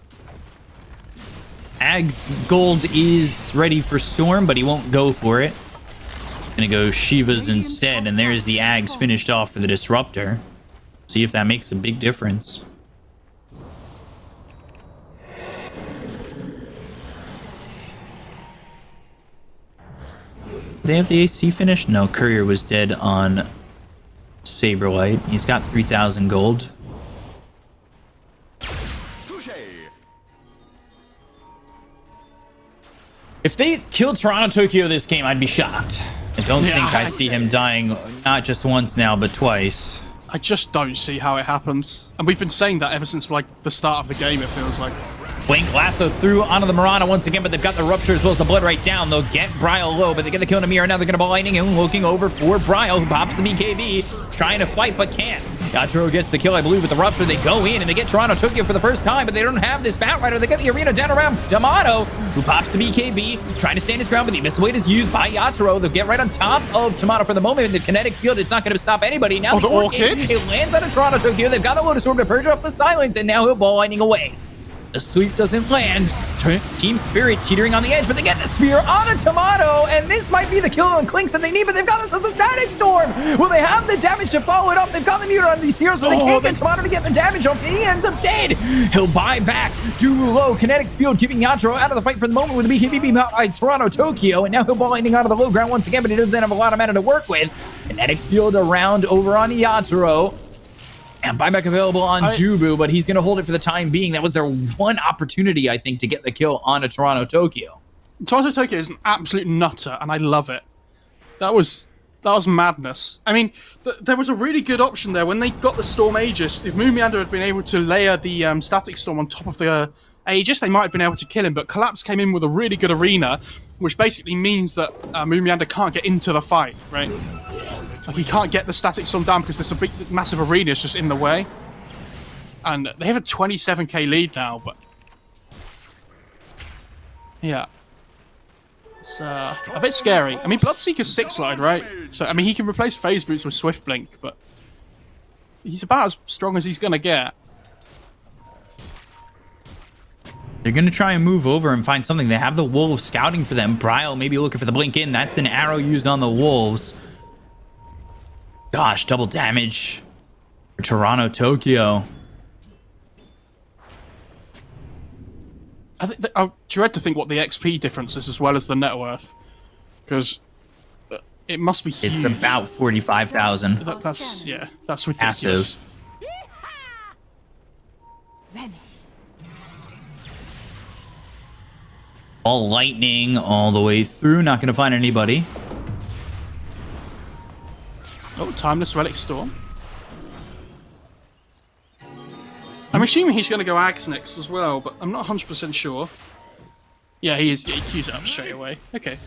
Ag's gold is ready for Storm, but he won't go for it. Gonna go Shiva's instead, and there's the Ags finished off for the Disruptor. See if that makes a big difference. They have the AC finished? No, Courier was dead on Saberlight. He's got 3,000 gold. If they killed Toronto Tokyo this game, I'd be shocked. don't think I see him dying not just once now, but twice. I just don't see how it happens. And we've been saying that ever since like the start of the game, it feels like. Blink lasso through onto the Mirana once again, but they've got the rupture as well as the blood right down. They'll get Bryle low, but they get the kill in a mirror. Now they're going to ball lightning and looking over for Bryle, who pops the BKB, trying to fight but can't. Yatoro gets the kill, I believe, with the rupture. They go in and they get Toronto Tokyo for the first time, but they don't have this Batrider. They get the arena down around Tomato, who pops the BKB, trying to stand his ground, but the Abyssal Blade is used by Yatoro. They'll get right on top of Tomato for the moment. In the kinetic field, it's not going to stop anybody. Now the Orchid, it lands on a Toronto Tokyo. They've got the Lotus Orb to purge off the silence, and now he'll ball lightning away. The sweep doesn't land. Team Spirit teetering on the edge, but they get the spear on a Tomato, and this might be the kill on Clinks that they need, but they've got themselves a Static Storm. Will they have the damage to follow it up? They've got the meter on these heroes, but they can't get Tomato to get the damage off, and he ends up dead. He'll buy back. Duvu low, kinetic field, keeping Yatoro out of the fight for the moment with the BKB beam out by Toronto Tokyo, and now he'll ball lightning out of the low ground once again, but he doesn't have a lot of mana to work with. Kinetic field around over on Yatoro. And buyback available on Dubu, but he's going to hold it for the time being. That was their one opportunity, I think, to get the kill on a Toronto Tokyo. Toronto Tokyo is an absolute nutter, and I love it. That was madness. I mean, there was a really good option there. When they got the Storm Aegis, if Moomiander had been able to layer the Static Storm on top of the Aegis, they might have been able to kill him, but Collapse came in with a really good arena, which basically means that Moomiander can't get into the fight, right? Like, he can't get the Static Storm down because there's a big, massive arena is just in the way. And they have a 27k lead now, but... yeah. It's a bit scary. I mean, Bloodseeker's 6-slide, right? So, I mean, he can replace Phase Boots with Swift Blink, but... he's about as strong as he's gonna get. They're going to try and move over and find something. They have the Wolves scouting for them. Bryle maybe looking for the blink in. That's an arrow used on the Wolves. Gosh, double damage for Toronto Tokyo. I dread to think what the XP difference is as well as the net worth. Because it must be huge. It's about 45,000. That's ridiculous. Massive. All lightning all the way through. Not going to find anybody. Oh, Timeless Relic Storm. I'm assuming he's going to go Axe next as well, but I'm not 100% sure. Yeah, he is. Yeah, he queues it up straight away. Okay.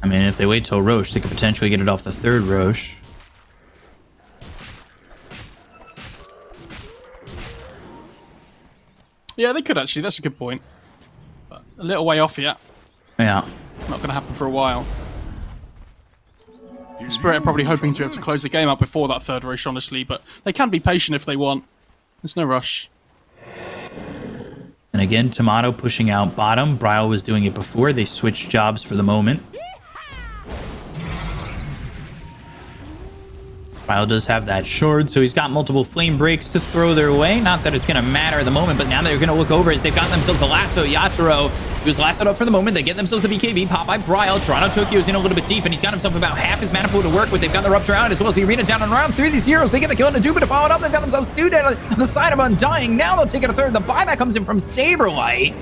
I mean, if they wait till Roche, they could potentially get it off the third Roche. Yeah, they could actually. That's a good point. But a little way off yet. Yeah. Not going to happen for a while. Spirit are probably hoping to be able to close the game up before that third Roche, honestly, but they can be patient if they want. There's no rush. And again, Tomato pushing out bottom. Bryle was doing it before. They switched jobs for the moment. Bryle does have that shard, so he's got multiple flame breaks to throw their way. Not that it's going to matter at the moment, but now they're going to look over as they've got themselves the lasso. Yatoro, he was lassoed up for the moment. They get themselves the BKB, pop by Bryle. Toronto Tokyo's in a little bit deep, and he's got himself about half his mana pool to work with. They've got the rupture out, as well as the arena down and around. Through these heroes, they get the kill on the Duba to follow it up. They've got themselves two down on the side of Undying. Now they'll take it a third. The buyback comes in from Saberlight.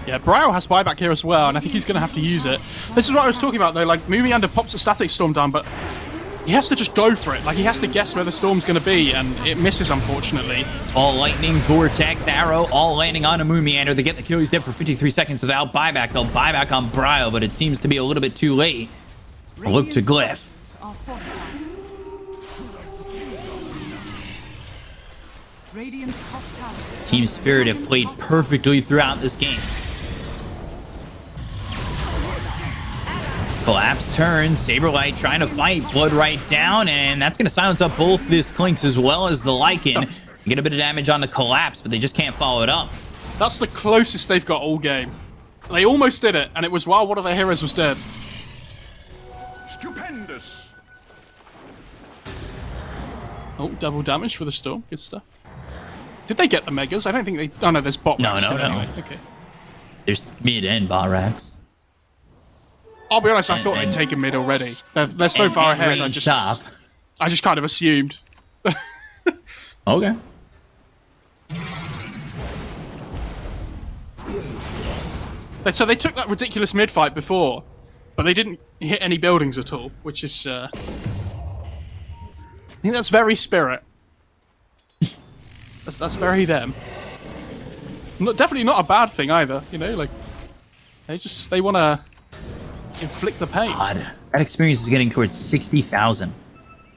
Yeah, Bryle has buyback here as well, and I think he's going to have to use it. This is what I was talking about, though. Like, Moomiander pops a Static Storm down, but he has to just go for it. Like, he has to guess where the storm's going to be, and it misses, unfortunately. All lightning, vortex, arrow, all landing on a Moomiander. They get the kill. He's dead for 53 seconds without buyback. They'll buy back on Bryle, but it seems to be a little bit too late. A look to Glyph. Team Spirit have played perfectly throughout this game. Collapse turns, Saberlight trying to fight, blood right down, and that's going to silence up both this Clinks as well as the Lycan. Get a bit of damage on the Collapse, but they just can't follow it up. That's the closest they've got all game. They almost did it, and it was while one of their heroes was dead. Stupendous. Oh, double damage for the Storm. Good stuff. Did they get the Megas? I don't think they... oh, no, there's bot racks. No. Anyway. Okay. There's mid and bot racks. I'll be honest, I thought they'd taken mid already. They're so far ahead, I just kind of assumed. Okay. So they took that ridiculous mid-fight before, but they didn't hit any buildings at all, which is... I think that's very Spirit. That's very them. Definitely not a bad thing either, you know, like... They want to inflict the pain. God, that experience is getting towards 60,000.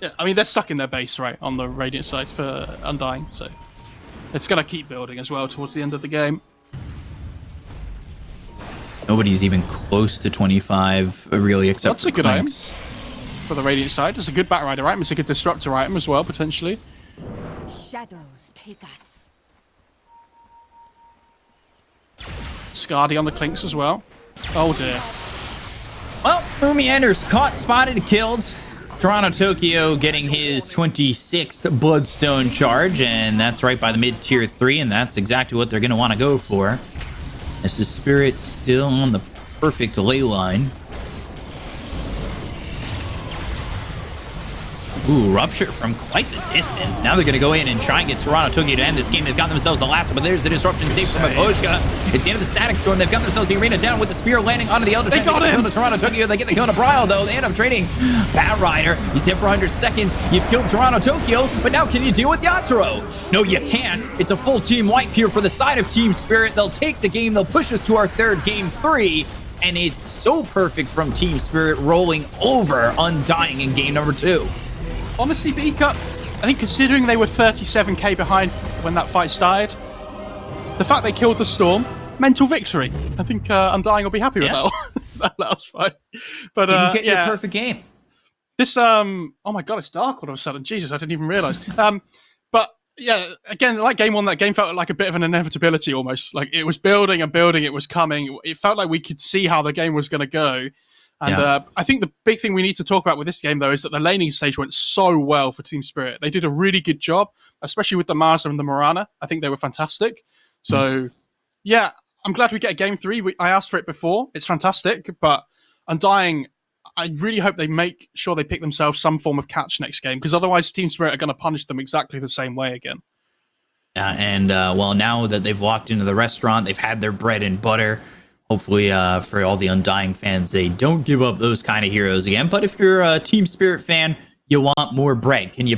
Yeah, I mean, they're stuck in their base, right, on the Radiant side for Undying, so... It's going to keep building as well towards the end of the game. Nobody's even close to 25, really, except That's for a good item Clinks. for the Radiant side. It's a good Batrider item. It's a good Destructor item as well, potentially. Shadows take us. Scardy on the Clinks as well. Oh dear. Well, Umiander's caught, spotted, killed. Toronto Tokyo getting his 26th Bloodstone charge, and that's right by the mid-tier 3, and that's exactly what they're going to want to go for. This is Spirit still on the perfect ley line. Ooh, Rupture from quite the distance. Now they're going to go in and try and get Toronto Tokyo to end this game. They've got themselves the last one, but there's the disruption save from OGA. It's the end of the Static Storm. They've got themselves the arena down with the spear landing onto the Elder. They got him! To Toronto Tokyo. They get the kill to Brile, though. They end up trading. Batrider, he's dead for 100 seconds. You've killed Toronto Tokyo, but now can you deal with Yatoro? No, you can't. It's a full team wipe here for the side of Team Spirit. They'll take the game. They'll push us to our third game 3. And it's so perfect from Team Spirit rolling over Undying in game number 2. Honestly, B-Cut, I think considering they were 37k behind when that fight started, the fact they killed the Storm, mental victory. I think Undying will be happy with that last fight. But Didn't get your perfect game. This, oh my god, it's dark all of a sudden. Jesus, I didn't even realize. But yeah, again, like game 1, that game felt like a bit of an inevitability almost. Like it was building and building, it was coming. It felt like we could see how the game was going to go. And I think the big thing we need to talk about with this game, though, is that the laning stage went so well for Team Spirit. They did a really good job, especially with the Marza and the Morana. I think they were fantastic. So, yeah, I'm glad we get a game 3. I asked for it before. It's fantastic. But Undying, I really hope they make sure they pick themselves some form of catch next game, because otherwise Team Spirit are going to punish them exactly the same way again. Yeah, and well, now that they've walked into the restaurant, they've had their bread and butter. Hopefully, for all the Undying fans, they don't give up those kind of heroes again. But if you're a Team Spirit fan, you want more bread. Can you